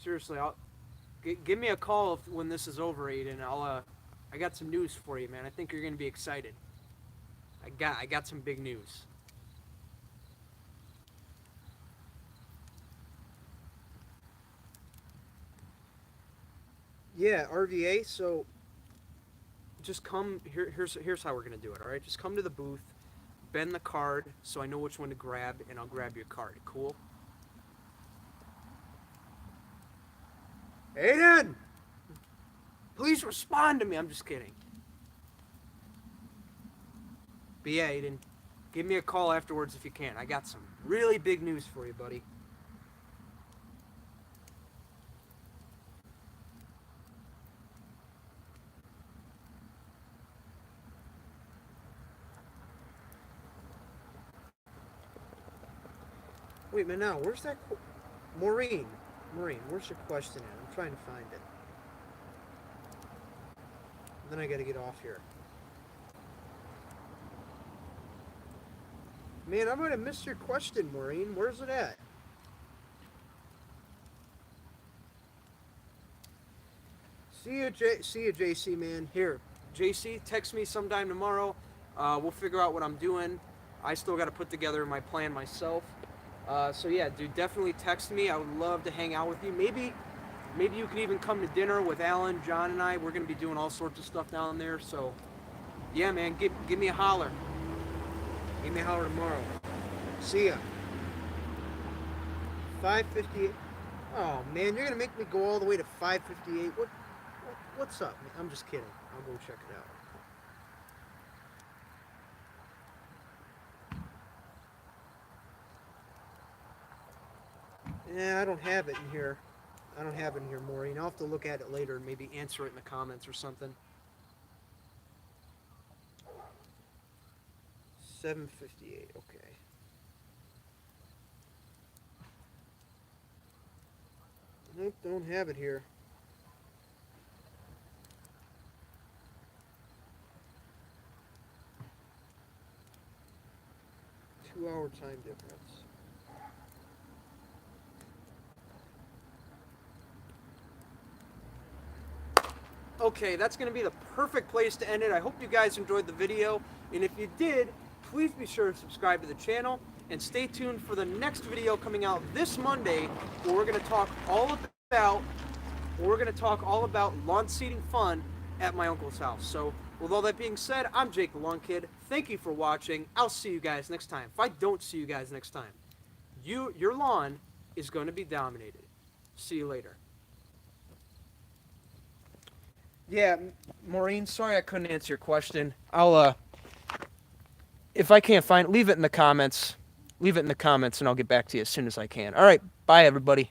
seriously, give me a call when this is over, Aiden. I got some news for you, man. I think you're gonna be excited. I got some big news. Yeah, RVA. So just come here. Here's how we're gonna do it. All right, just come to the booth, bend the card so I know which one to grab, and I'll grab your card. Cool. Aiden, please respond to me. I'm just kidding. But yeah, Aiden, give me a call afterwards if you can. I got some really big news for you, buddy. Wait a minute now, where's that? Maureen, where's your question at? I'm trying to find it. Then I gotta get off here. Man, I might have missed your question, Maureen. Where's it at? See you, JC, man. Here, JC, text me sometime tomorrow. We'll figure out what I'm doing. I still got to put together my plan myself. So yeah, dude, definitely text me. I would love to hang out with you. Maybe you could even come to dinner with Alan, John, and I. We're gonna be doing all sorts of stuff down there. So yeah, man, give me a holler. Give me a holler tomorrow. See ya. 5:58. Oh man, you're gonna make me go all the way to 5:58. What's up, man? I'm just kidding. I'll go check it out. Yeah, I don't have it in here. I don't have it in here, Maureen. I'll have to look at it later and maybe answer it in the comments or something. 7:58. Okay. Nope, don't have it here. Two-hour time difference. Okay, that's going to be the perfect place to end it. I hope you guys enjoyed the video, and if you did, please be sure to subscribe to the channel and stay tuned for the next video coming out this Monday, where we're going to talk all about lawn seeding fun at my uncle's house. So with all that being said, I'm Jake the Lawn Kid. Thank you for watching. I'll see you guys next time. If I don't see you guys next time, your lawn is going to be dominated. See you later. Yeah, Maureen, sorry I couldn't answer your question. I'll if I can't find it, leave it in the comments. Leave it in the comments and I'll get back to you as soon as I can. All right, bye everybody.